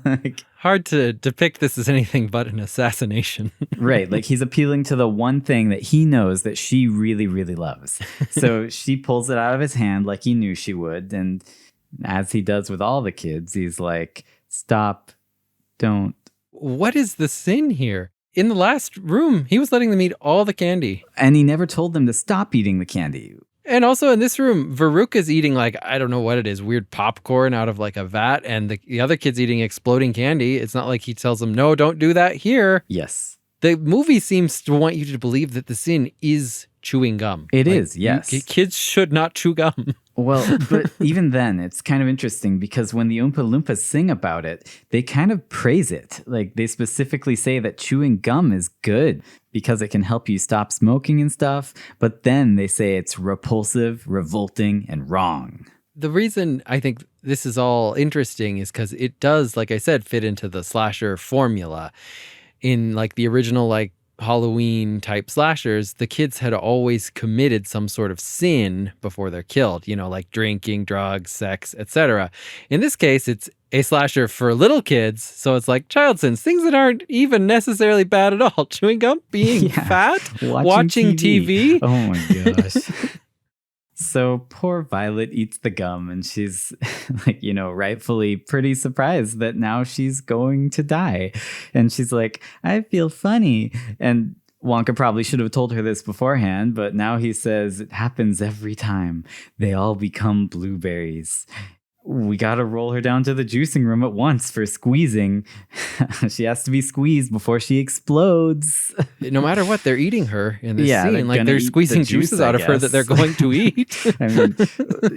Like, hard to depict this as anything but an assassination. Right. Like he's appealing to the one thing that he knows that she really, really loves. So she pulls it out of his hand like he knew she would. And as he does with all the kids, he's like, stop, don't. What is the sin here? In the last room, he was letting them eat all the candy. And he never told them to stop eating the candy. And also in this room, Veruca's eating like, I don't know what it is, weird popcorn out of like a vat. And the other kid's eating exploding candy. It's not like he tells them, no, don't do that here. Yes. The movie seems to want you to believe that the sin is chewing gum. It is, yes. Kids should not chew gum. Well, but even then, it's kind of interesting because when the Oompa Loompas sing about it, they kind of praise it. Like they specifically say that chewing gum is good because it can help you stop smoking and stuff. But then they say it's repulsive, revolting, and wrong. The reason I think this is all interesting is because it does, like I said, fit into the slasher formula. In like the original like Halloween type slashers, the kids had always committed some sort of sin before they're killed, you know, like drinking, drugs, sex, etc. In this case, it's a slasher for little kids, so it's like child sins, things that aren't even necessarily bad at all. Chewing gum, being fat, watching TV. Oh my gosh. So poor Violet eats the gum and she's like, you know, rightfully pretty surprised that now she's going to die. And she's like, I feel funny. And Wonka probably should have told her this beforehand, but now he says it happens every time. They all become blueberries. We got to roll her down to the juicing room at once for squeezing. She has to be squeezed before she explodes. No matter what, they're eating her in this Yeah, scene. Like they're squeezing juices out of her that they're going to eat. I mean,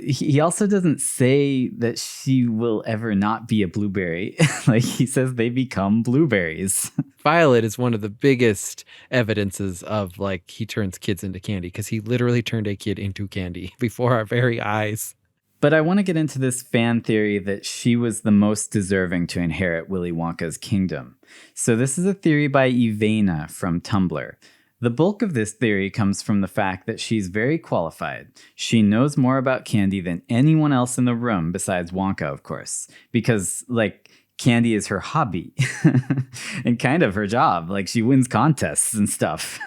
he also doesn't say that she will ever not be a blueberry. Like he says they become blueberries. Violet is one of the biggest evidences of like he turns kids into candy because he literally turned a kid into candy before our very eyes. But I want to get into this fan theory that she was the most deserving to inherit Willy Wonka's kingdom. So this is a theory by Ivana from Tumblr. The bulk of this theory comes from the fact that she's very qualified. She knows more about candy than anyone else in the room besides Wonka, of course. Because, like, candy is her hobby and kind of her job. Like she wins contests and stuff,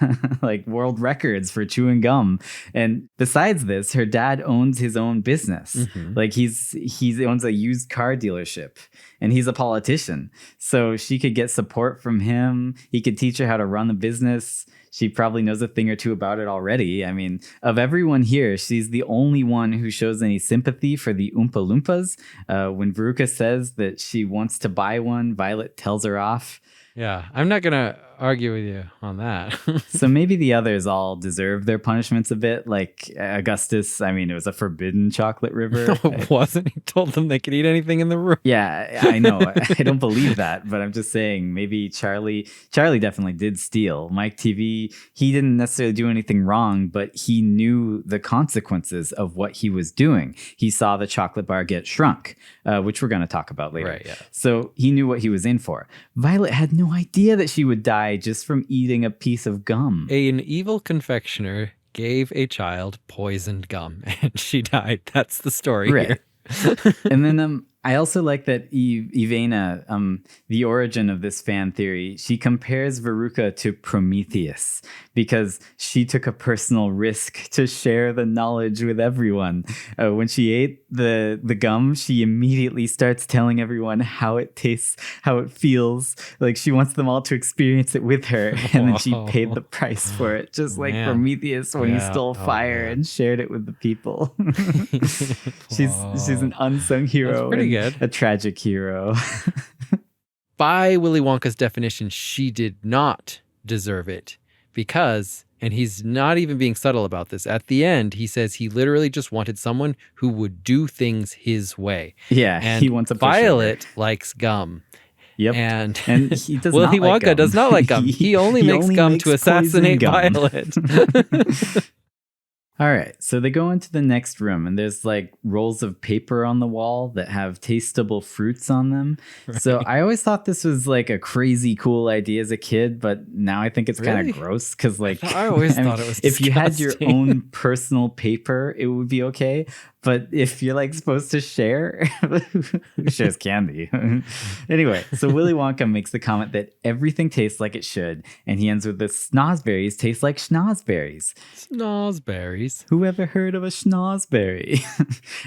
like world records for chewing gum. And besides this, her dad owns his own business. Mm-hmm. Like he owns a used car dealership and he's a politician. So she could get support from him. He could teach her how to run the business. She probably knows a thing or two about it already. I mean, of everyone here, she's the only one who shows any sympathy for the Oompa Loompas. When Veruca says that she wants to buy one, Violet tells her off. Yeah, I'm not going to argue with you on that. So maybe the others all deserve their punishments a bit. Like Augustus, I mean, it was a forbidden chocolate river. No, it wasn't. He told them they could eat anything in the room. Yeah, I know. I don't believe that, but I'm just saying maybe Charlie definitely did steal. Mike TV, he didn't necessarily do anything wrong, but he knew the consequences of what he was doing. He saw the chocolate bar get shrunk, which we're going to talk about later. Right, yeah. So he knew what he was in for. Violet had no idea that she would die just from eating a piece of gum. An evil confectioner gave a child poisoned gum and she died. That's the story here. And then I also like that Ivana, the origin of this fan theory, she compares Veruca to Prometheus because she took a personal risk to share the knowledge with everyone. When she ate the gum, she immediately starts telling everyone how it tastes, how it feels. Like she wants them all to experience it with her. And then she paid the price for it, just like Prometheus when he stole fire and shared it with the people. She's an unsung hero. That's pretty good. A tragic hero. By Willy Wonka's definition, she did not deserve it because, and he's not even being subtle about this, at the end, he says he literally just wanted someone who would do things his way. Yeah, and he wants a pushover. Violet likes gum. Yep. And he does Willy not like Wonka gum. does not like gum. He only makes gum to poison assassinate gum. Violet. All right, so they go into the next room, and there's like rolls of paper on the wall that have tasteable fruits on them. Right. So I always thought this was like a crazy cool idea as a kid, but now I think it's kind of gross because, like, I always thought it was if you had your disgusting. own personal paper, it would be okay. But if you're like supposed to share, who shares candy? Anyway, so Willy Wonka makes the comment that everything tastes like it should, and he ends with the snozberries taste like schnozberries. Snozberries. Who ever heard of a schnozberry?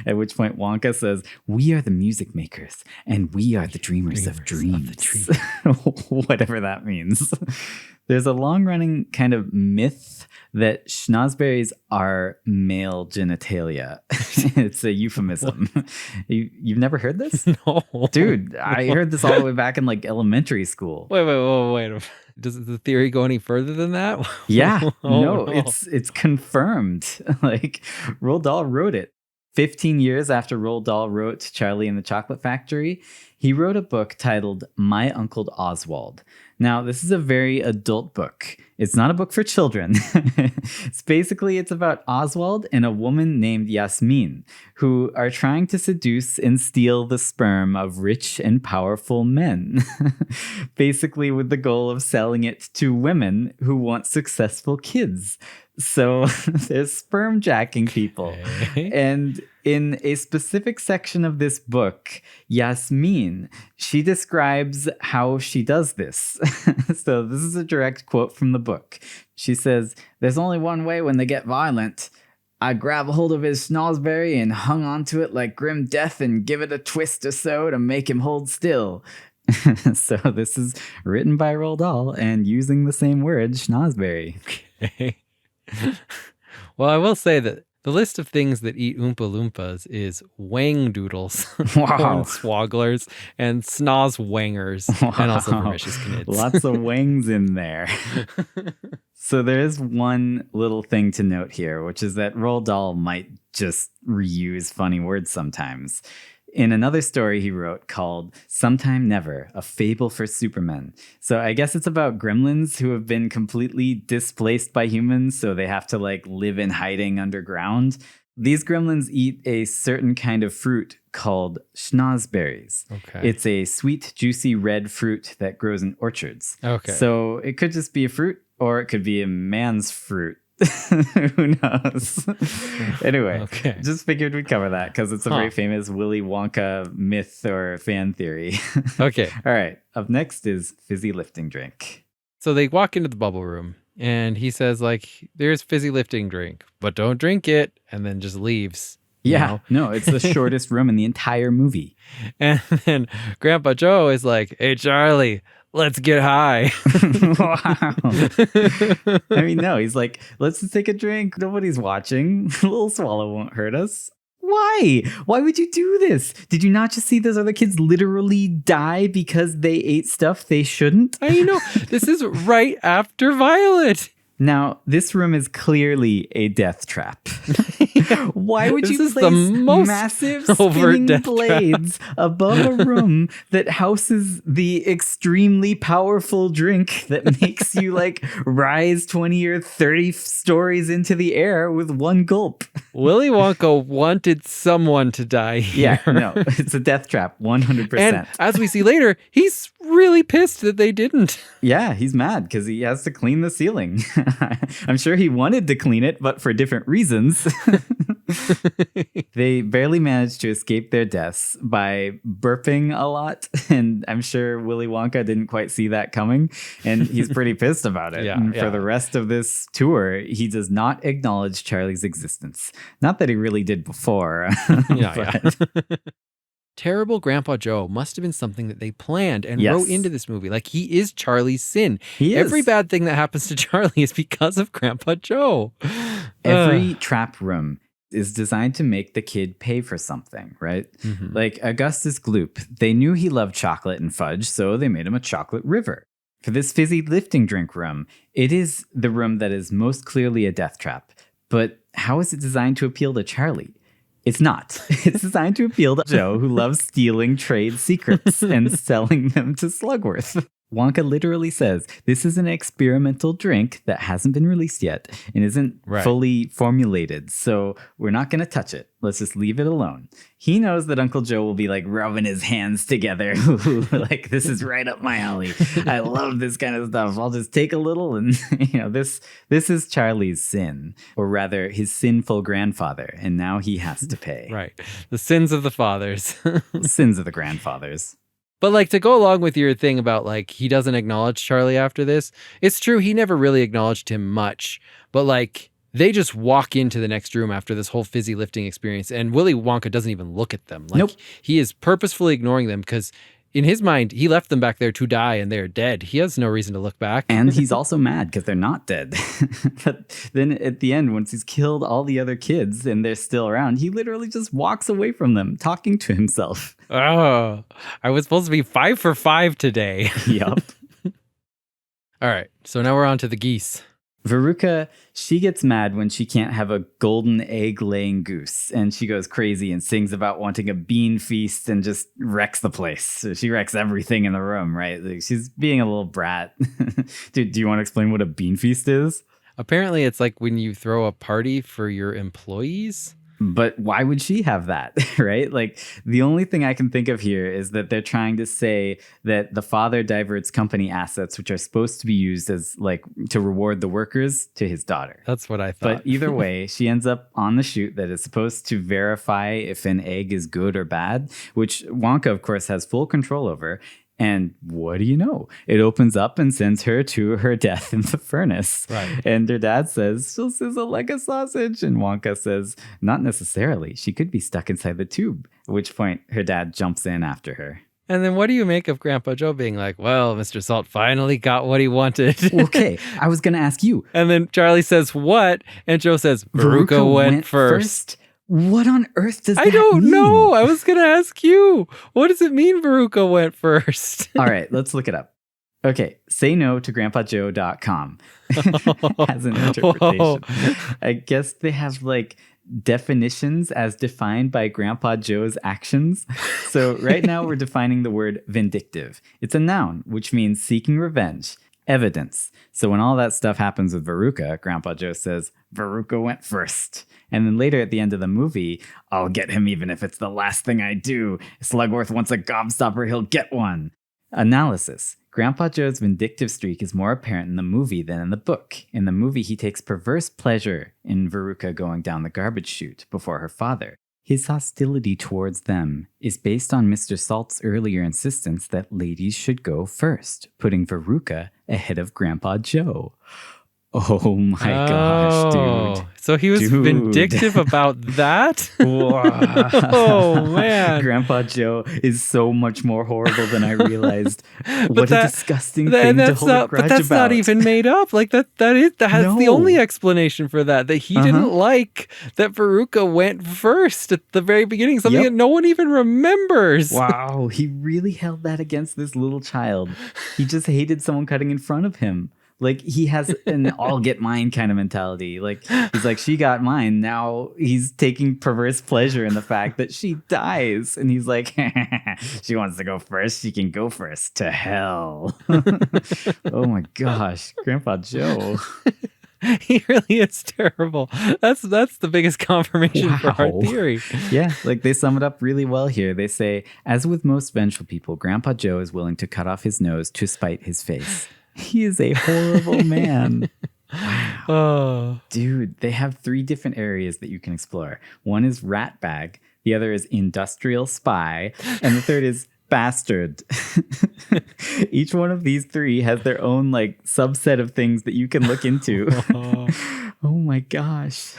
At which point Wonka says, "We are the music makers, and we are the dreamers of dreams." Whatever that means. There's a long-running kind of myth that schnozberries are male genitalia. It's a euphemism. You've never heard this? No. Dude, I heard this all the way back in like elementary school. Wait. Does the theory go any further than that? Yeah. No. It's confirmed. Like, Roald Dahl wrote it. 15 years after Roald Dahl wrote Charlie and the Chocolate Factory, he wrote a book titled My Uncle Oswald. Now, this is a very adult book. It's not a book for children. It's about Oswald and a woman named Yasmin, who are trying to seduce and steal the sperm of rich and powerful men. Basically with the goal of selling it to women who want successful kids. So there's sperm jacking people. Okay. And in a specific section of this book, Yasmin, she describes how she does this. So this is a direct quote from the book. She says, "There's only one way when they get violent. I grab a hold of his snozberry and hung onto it like grim death and give it a twist or so to make him hold still." So this is written by Roald Dahl and using the same word, schnozberry. Okay. Well, I will say that the list of things that eat Oompa Loompas is wang doodles, wow, swogglers, and snozwangers, and also Vermicious Knids. Lots of wangs in there. So there is one little thing to note here, which is that Roald Dahl might just reuse funny words sometimes. In another story he wrote called Sometime Never, A Fable for Supermen. So I guess it's about gremlins who have been completely displaced by humans, so they have to like live in hiding underground. These gremlins eat a certain kind of fruit called schnozberries. Okay. It's a sweet, juicy red fruit that grows in orchards. Okay. So it could just be a fruit, or it could be a man's fruit. Who knows? Anyway, just figured we'd cover that because it's a very famous Willy Wonka myth or fan theory. Okay. All right. Up next is Fizzy lifting drink. So they walk into the bubble room and he says, like, there's Fizzy lifting drink, but don't drink it, and then just leaves. Yeah. No, it's the shortest room in the entire movie. And then Grandpa Joe is like, "Hey, Charlie, let's get high." Wow. I mean, no, he's like, "Let's just take a drink. Nobody's watching. A little swallow won't hurt us." Why? Why would you do this? Did you not just see those other kids literally die because they ate stuff they shouldn't? I know. This is right after Violet. Now, this room is clearly a death trap. Why would you place massive spinning blades above a room that houses the extremely powerful drink that makes you like rise 20 or 30 stories into the air with one gulp? Willy Wonka wanted someone to die here. Yeah, no, it's a death trap, 100%. And as we see later, he's really pissed that they didn't. Yeah, he's mad because he has to clean the ceiling. I'm sure he wanted to clean it, but for different reasons. They barely managed to escape their deaths by burping a lot. And I'm sure Willy Wonka didn't quite see that coming. And he's pretty pissed about it. For the rest of this tour, he does not acknowledge Charlie's existence. Not that he really did before. Terrible Grandpa Joe must have been something that they planned and wrote into this movie. Like, he is Charlie's sin. Every bad thing that happens to Charlie is because of Grandpa Joe. Every trap room is designed to make the kid pay for something, right? Mm-hmm. Like Augustus Gloop, they knew he loved chocolate and fudge, so they made him a chocolate river. For this Fizzy lifting drink room, it is the room that is most clearly a death trap. But how is it designed to appeal to Charlie? It's not. It's designed to appeal to Joe, who loves stealing trade secrets and selling them to Slugworth. Wonka literally says, this is an experimental drink that hasn't been released yet and isn't fully formulated, so we're not going to touch it. Let's just leave it alone. He knows that Uncle Joe will be like rubbing his hands together. Like, this is right up my alley. I love this kind of stuff. I'll just take a little and, this is Charlie's sin, or rather his sinful grandfather, and now he has to pay. Right. The sins of the fathers. Sins of the grandfathers. But like, to go along with your thing about like he doesn't acknowledge Charlie after this, it's true, he never really acknowledged him much. But like, they just walk into the next room after this whole Fizzy lifting experience, and Willy Wonka doesn't even look at them. Like, he is purposefully ignoring them because in his mind, he left them back there to die and they're dead. He has no reason to look back. And he's also mad because they're not dead. But then at the end, once he's killed all the other kids and they're still around, he literally just walks away from them, talking to himself. Oh, I was supposed to be 5 for 5 today. Yup. All right, so now we're on to the geese. Veruca, she gets mad when she can't have a golden egg-laying goose, and she goes crazy and sings about wanting a bean feast and just wrecks the place. So she wrecks everything in the room, right? Like, she's being a little brat. Dude, do you want to explain what a bean feast is? Apparently, it's like when you throw a party for your employees. But why would she have that, right? Like, the only thing I can think of here is that they're trying to say that the father diverts company assets, which are supposed to be used as, like, to reward the workers, to his daughter. That's what I thought. But either way, she ends up on the chute that is supposed to verify if an egg is good or bad, which Wonka, of course, has full control over. And what do you know? It opens up and sends her to her death in the furnace. Right. And her dad says, she'll sizzle like a sausage. And Wonka says, not necessarily. She could be stuck inside the tube. At which point, her dad jumps in after her. And then what do you make of Grandpa Joe being like, well, Mr. Salt finally got what he wanted? Okay, I was going to ask you. And then Charlie says, what? And Joe says, Veruca went first. What on earth does that mean? I don't mean? know. I was going to ask you. What does it mean Veruca went first? All right, let's look it up. Okay, say no to grandpajoe.com as an interpretation. Whoa. I guess they have like definitions as defined by Grandpa Joe's actions. So right now we're defining the word vindictive. It's a noun, which means seeking revenge. Evidence. So when all that stuff happens with Veruca, Grandpa Joe says, Veruca went first. And then later at the end of the movie, I'll get him even if it's the last thing I do. If Slugworth wants a gobstopper, he'll get one. Analysis. Grandpa Joe's vindictive streak is more apparent in the movie than in the book. In the movie, he takes perverse pleasure in Veruca going down the garbage chute before her father. His hostility towards them is based on Mr. Salt's earlier insistence that ladies should go first, putting Veruca ahead of Grandpa Joe. Oh my gosh, dude. So he was vindictive about that? Oh, man. Grandpa Joe is so much more horrible than I realized. What a disgusting thing to hold a grudge about. But that's not even made up. Like, that's the only explanation for that he didn't like that Veruca went first at the very beginning, something that no one even remembers. Wow, he really held that against this little child. He just hated someone cutting in front of him. Like, he has an I'll get mine kind of mentality. Like, he's like, she got mine. Now he's taking perverse pleasure in the fact that she dies. And he's like, she wants to go first. She can go first to hell. Oh my gosh. Grandpa Joe. He really is terrible. That's the biggest confirmation for our theory. Yeah, like they sum it up really well here. They say, as with most vengeful people, Grandpa Joe is willing to cut off his nose to spite his face. He is a horrible man. Wow. Oh. Dude, they have 3 different areas that you can explore. One is rat bag, the other is industrial spy, and the third is bastard. Each one of these 3 has their own like subset of things that you can look into. Oh my gosh.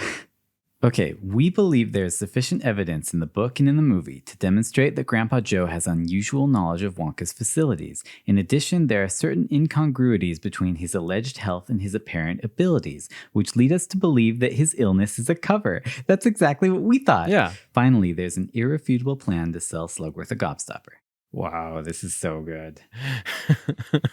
Okay, we believe there is sufficient evidence in the book and in the movie to demonstrate that Grandpa Joe has unusual knowledge of Wonka's facilities. In addition, there are certain incongruities between his alleged health and his apparent abilities, which lead us to believe that his illness is a cover. That's exactly what we thought. Yeah. Finally, there's an irrefutable plan to sell Slugworth a gobstopper. Wow, this is so good.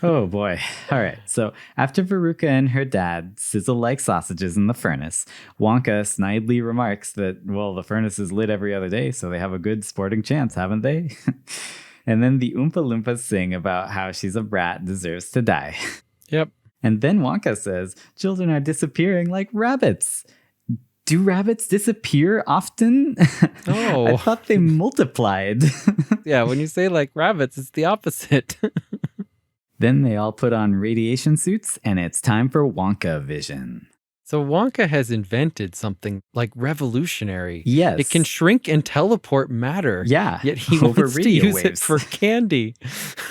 Oh boy. All right. So after Veruca and her dad sizzle like sausages in the furnace, Wonka snidely remarks that, well, the furnace is lit every other day, so they have a good sporting chance, haven't they? And then the Oompa Loompas sing about how she's a brat, deserves to die. Yep. And then Wonka says, children are disappearing like rabbits. Do rabbits disappear often? Oh. I thought they multiplied. Yeah, when you say like rabbits, it's the opposite. Then they all put on radiation suits, and it's time for Wonkavision. So Wonka has invented something like revolutionary. Yes. It can shrink and teleport matter. Yeah. Yet he over wants to radio use it waves. for candy.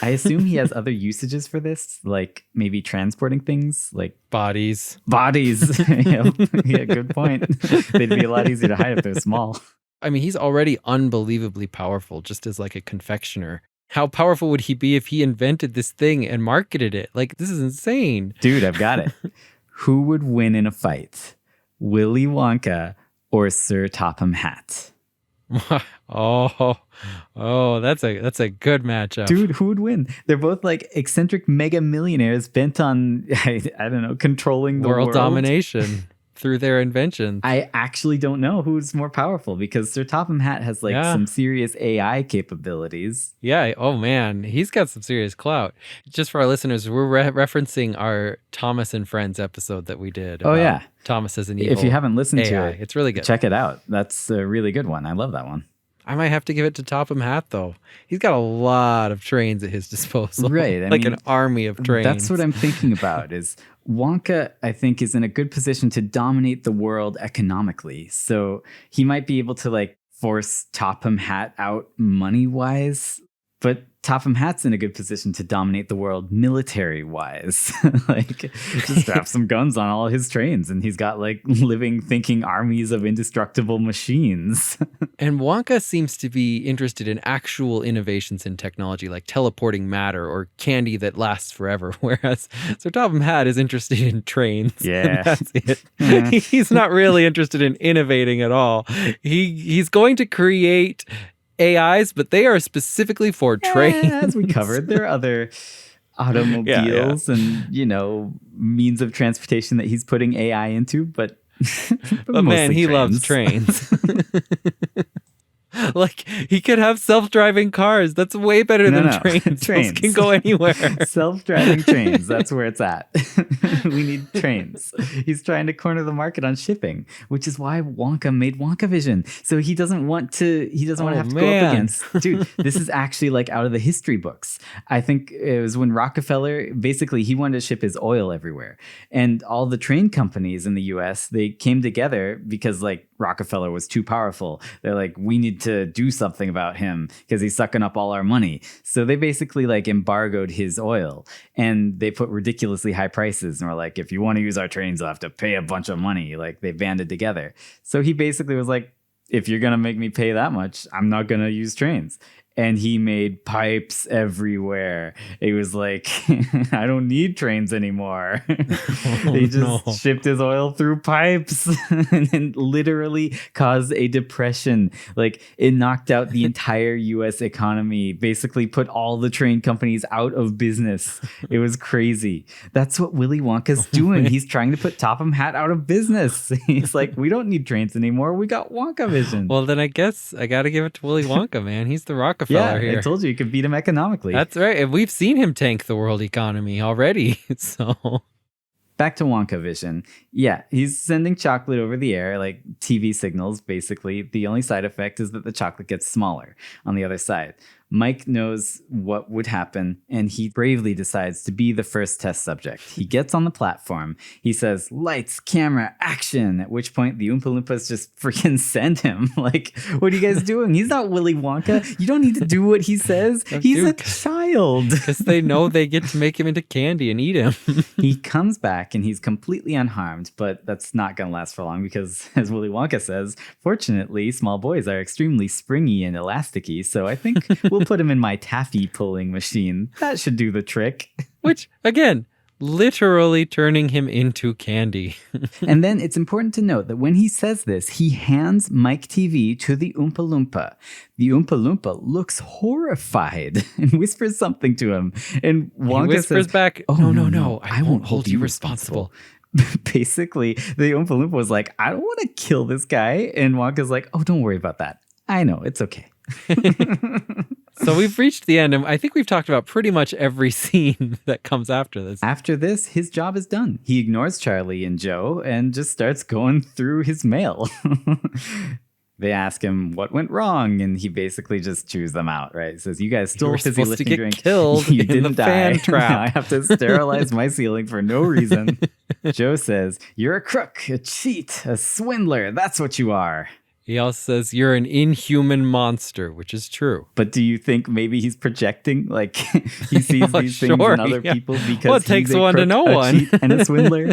I assume he has other usages for this, like maybe transporting things, like Bodies. bodies. Yeah, good point. They'd be a lot easier to hide if they're small. I mean, he's already unbelievably powerful just as like a confectioner. How powerful would he be if he invented this thing and marketed it? Like, this is insane. Dude, I've got it. Who would win in a fight? Willy Wonka or Sir Topham Hatt? Oh, that's a good matchup. Dude, who would win? They're both like eccentric mega millionaires bent on, I don't know, controlling the world. Domination through their inventions. I actually don't know who's more powerful because Sir Topham Hatt has like some serious AI capabilities. Yeah. Oh man, he's got some serious clout. Just for our listeners, we're referencing our Thomas and Friends episode that we did. Oh yeah, Thomas as an evil. If you haven't listened AI. to it, it's really good. Check it out. That's a really good one. I love that one. I might have to give it to Topham Hatt though. He's got a lot of trains at his disposal. Right. I like mean, an army of trains. That's what I'm thinking about is Wonka, I think, is in a good position to dominate the world economically. So he might be able to like force Topham Hatt out money-wise, but Topham Hatt's in a good position to dominate the world military-wise. Like, just strap some guns on all his trains, and he's got like living, thinking armies of indestructible machines. And Wonka seems to be interested in actual innovations in technology, like teleporting matter or candy that lasts forever. Whereas Sir Topham Hatt is interested in trains. Yeah, that's it. Yeah. He's not really interested in innovating at all. He's going to create AIs, but they are specifically for trains. As we covered, there are other automobiles and, you know, means of transportation that he's putting AI into, but man, he loves trains. Like, he could have self-driving cars. That's way better than trains. Trains can go anywhere. Self-driving trains. That's where it's at. We need trains. He's trying to corner the market on shipping, which is why Wonka made Wonkavision. So he doesn't want to. He doesn't want to have to go up against. Dude, this is actually like out of the history books. I think it was when Rockefeller basically he wanted to ship his oil everywhere, and all the train companies in the U.S. they came together because like Rockefeller was too powerful. They're like, we need to do something about him because he's sucking up all our money. So they basically like embargoed his oil and they put ridiculously high prices and were like, if you want to use our trains, you'll have to pay a bunch of money. Like they banded together. So he basically was like, if you're going to make me pay that much, I'm not going to use trains. And he made pipes everywhere. It was like, I don't need trains anymore. They just shipped his oil through pipes and then literally caused a depression. Like it knocked out the entire US economy, basically put all the train companies out of business. It was crazy. That's what Willy Wonka's doing. He's trying to put Topham Hatt out of business. He's like, we don't need trains anymore. We got Wonkavision. Well, then I guess I got to give it to Willy Wonka, man. He's the Rockefeller. Here. I told you could beat him economically. That's right. And we've seen him tank the world economy already. So back to Wonkavision. Yeah, he's sending chocolate over the air, like TV signals, basically. The only side effect is that the chocolate gets smaller on the other side. Mike knows what would happen, and he bravely decides to be the first test subject. He gets on the platform. He says, lights, camera, action, at which point the Oompa Loompas just freaking send him. Like, what are you guys doing? He's not Willy Wonka. You don't need to do what he says. He's a child. Because they know they get to make him into candy and eat him. He comes back, and he's completely unharmed, but that's not going to last for long because, as Willy Wonka says, fortunately, small boys are extremely springy and elasticy, so I think we'll put him in my taffy pulling machine. That should do the trick. Which, again, literally turning him into candy. And then it's important to note that when he says this, he hands Mike TV to the Oompa Loompa. The Oompa Loompa looks horrified and whispers something to him. And Wonka he whispers says back, "Oh, no, I won't hold you responsible." Basically, the Oompa Loompa was like, I don't want to kill this guy. And Wonka's like, oh, don't worry about that. I know, it's okay. So we've reached the end, and I think we've talked about pretty much every scene that comes after this. After this, his job is done. He ignores Charlie and Joe and just starts going through his mail. They ask him what went wrong, and he basically just chews them out, right? He says, you guys stole Fizzy lifting drink. Killed you in didn't the die. fan trap. Now I have to sterilize my ceiling for no reason. Joe says, you're a crook, a cheat, a swindler. That's what you are. He also says, you're an inhuman monster, which is true. But do you think maybe he's projecting? Like, he sees these things in other people because well, it takes he's a one crook, to know a one. cheat, and a swindler?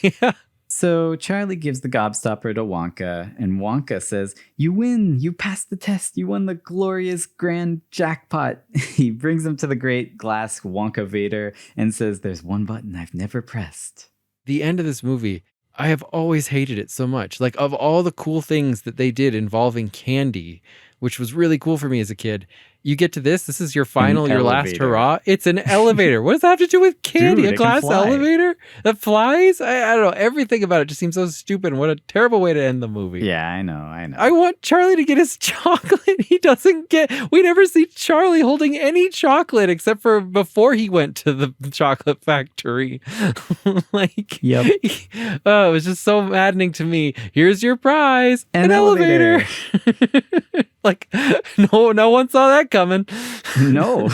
Yeah. So Charlie gives the gobstopper to Wonka, and Wonka says, you win, you passed the test, you won the glorious grand jackpot. He brings him to the great glass Wonkavator and says, there's one button I've never pressed. The end of this movie, I have always hated it so much. Like, of all the cool things that they did involving candy, which was really cool for me as a kid, you get to this is your final, your last hurrah. It's an elevator. What does that have to do with candy? Dude, a glass elevator that flies? I don't know. Everything about it just seems so stupid. And what a terrible way to end the movie. Yeah, I know. I want Charlie to get his chocolate. He doesn't get, we never see Charlie holding any chocolate except for before he went to the chocolate factory. Like, yep. It was just so maddening to me. Here's your prize. An elevator. Like, no one saw that coming. No.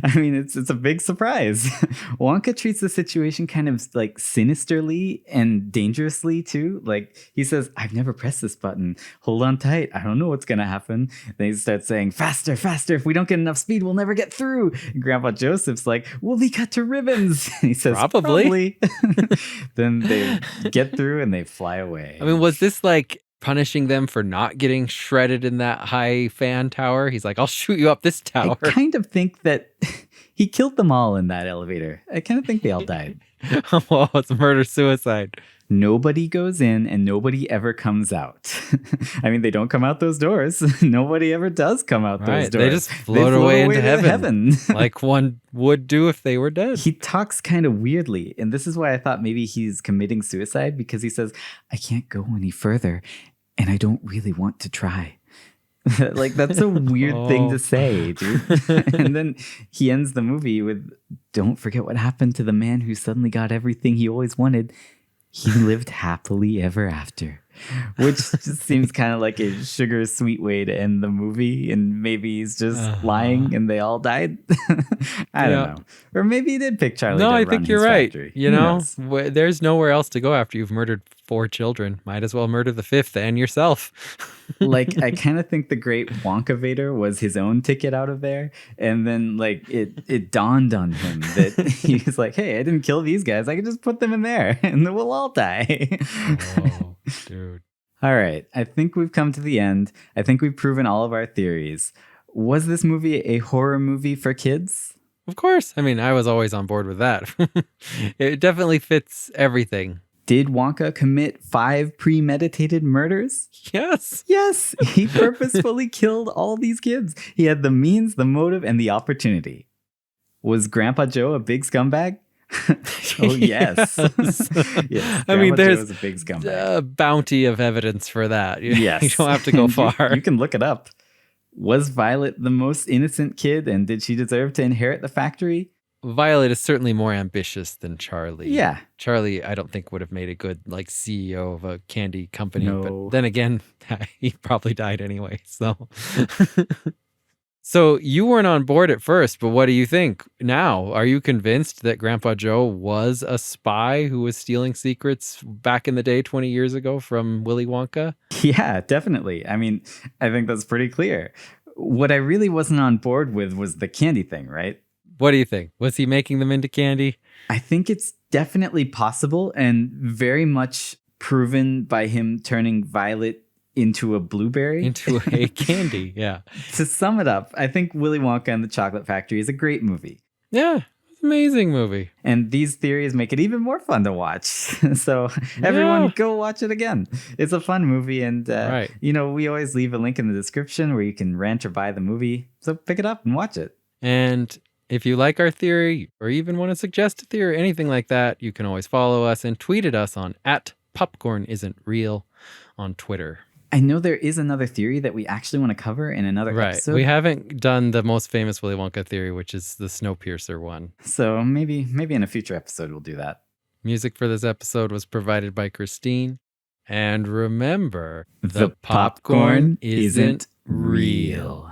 I mean, it's a big surprise. Wonka treats the situation kind of like sinisterly and dangerously too. Like, he says, I've never pressed this button. Hold on tight. I don't know what's going to happen. Then he starts saying, faster, faster. If we don't get enough speed, we'll never get through. And Grandpa Joseph's like, we'll be cut to ribbons. And he says, probably. Then they get through and they fly away. I mean, was this like punishing them for not getting shredded in that high fan tower? He's like, I'll shoot you up this tower. I kind of think that he killed them all in that elevator. I kind of think they all died. Well, it's murder-suicide. Nobody goes in and nobody ever comes out. I mean, they don't come out those doors. Nobody ever does come out those doors. They just float away into to heaven. Like one would do if they were dead. He talks kind of weirdly. And this is why I thought maybe he's committing suicide, because he says, I can't go any further and I don't really want to try. Like, that's a weird thing to say, dude. And then he ends the movie with, don't forget what happened to the man who suddenly got everything he always wanted. He lived happily ever after, which just seems kind of like a sugar sweet way to end the movie. And maybe he's just lying and they all died. I don't know. Or maybe he did pick Charlie. No, to I run think you're his right. factory. You know, there's nowhere else to go after you've murdered 4 children. Might as well murder the 5th and yourself. Like, I kind of think the great Wonkavator was his own ticket out of there. And then, like, it dawned on him that he was like, hey, I didn't kill these guys. I can just put them in there and then we'll all die. Oh, dude. All right. I think we've come to the end. I think we've proven all of our theories. Was this movie a horror movie for kids? Of course. I mean, I was always on board with that. It definitely fits everything. Did Wonka commit 5 premeditated murders? Yes. Yes. He purposefully killed all these kids. He had the means, the motive, and the opportunity. Was Grandpa Joe a big scumbag? Oh, yes. Yes. I mean, there's Joe was a big scumbag. a bounty of evidence for that. Yes. You don't have to go far. You can look it up. Was Violet the most innocent kid, and did she deserve to inherit the factory? Violet is certainly more ambitious than Charlie. Yeah. Charlie, I don't think would have made a good like CEO of a candy company. No. But then again, he probably died anyway. So, so you weren't on board at first, but what do you think now? Are you convinced that Grandpa Joe was a spy who was stealing secrets back in the day 20 years ago from Willy Wonka? Yeah, definitely. I mean, I think that's pretty clear. What I really wasn't on board with was the candy thing, right? What do you think? Was he making them into candy? I think it's definitely possible and very much proven by him turning Violet into a blueberry. Into a candy, yeah. To sum it up, I think Willy Wonka and the Chocolate Factory is a great movie. Yeah, Amazing movie. And these theories make it even more fun to watch. So everyone go watch it again. It's a fun movie. And, Right. we always leave a link in the description where you can rent or buy the movie. So pick it up and watch it. And if you like our theory or even want to suggest a theory or anything like that, you can always follow us and tweet at us on @popcornisn'treal on Twitter. I know there is another theory that we actually want to cover in another episode. We haven't done the most famous Willy Wonka theory, which is the Snowpiercer one. So maybe in a future episode we'll do that. Music for this episode was provided by Christine. And remember, The popcorn isn't real.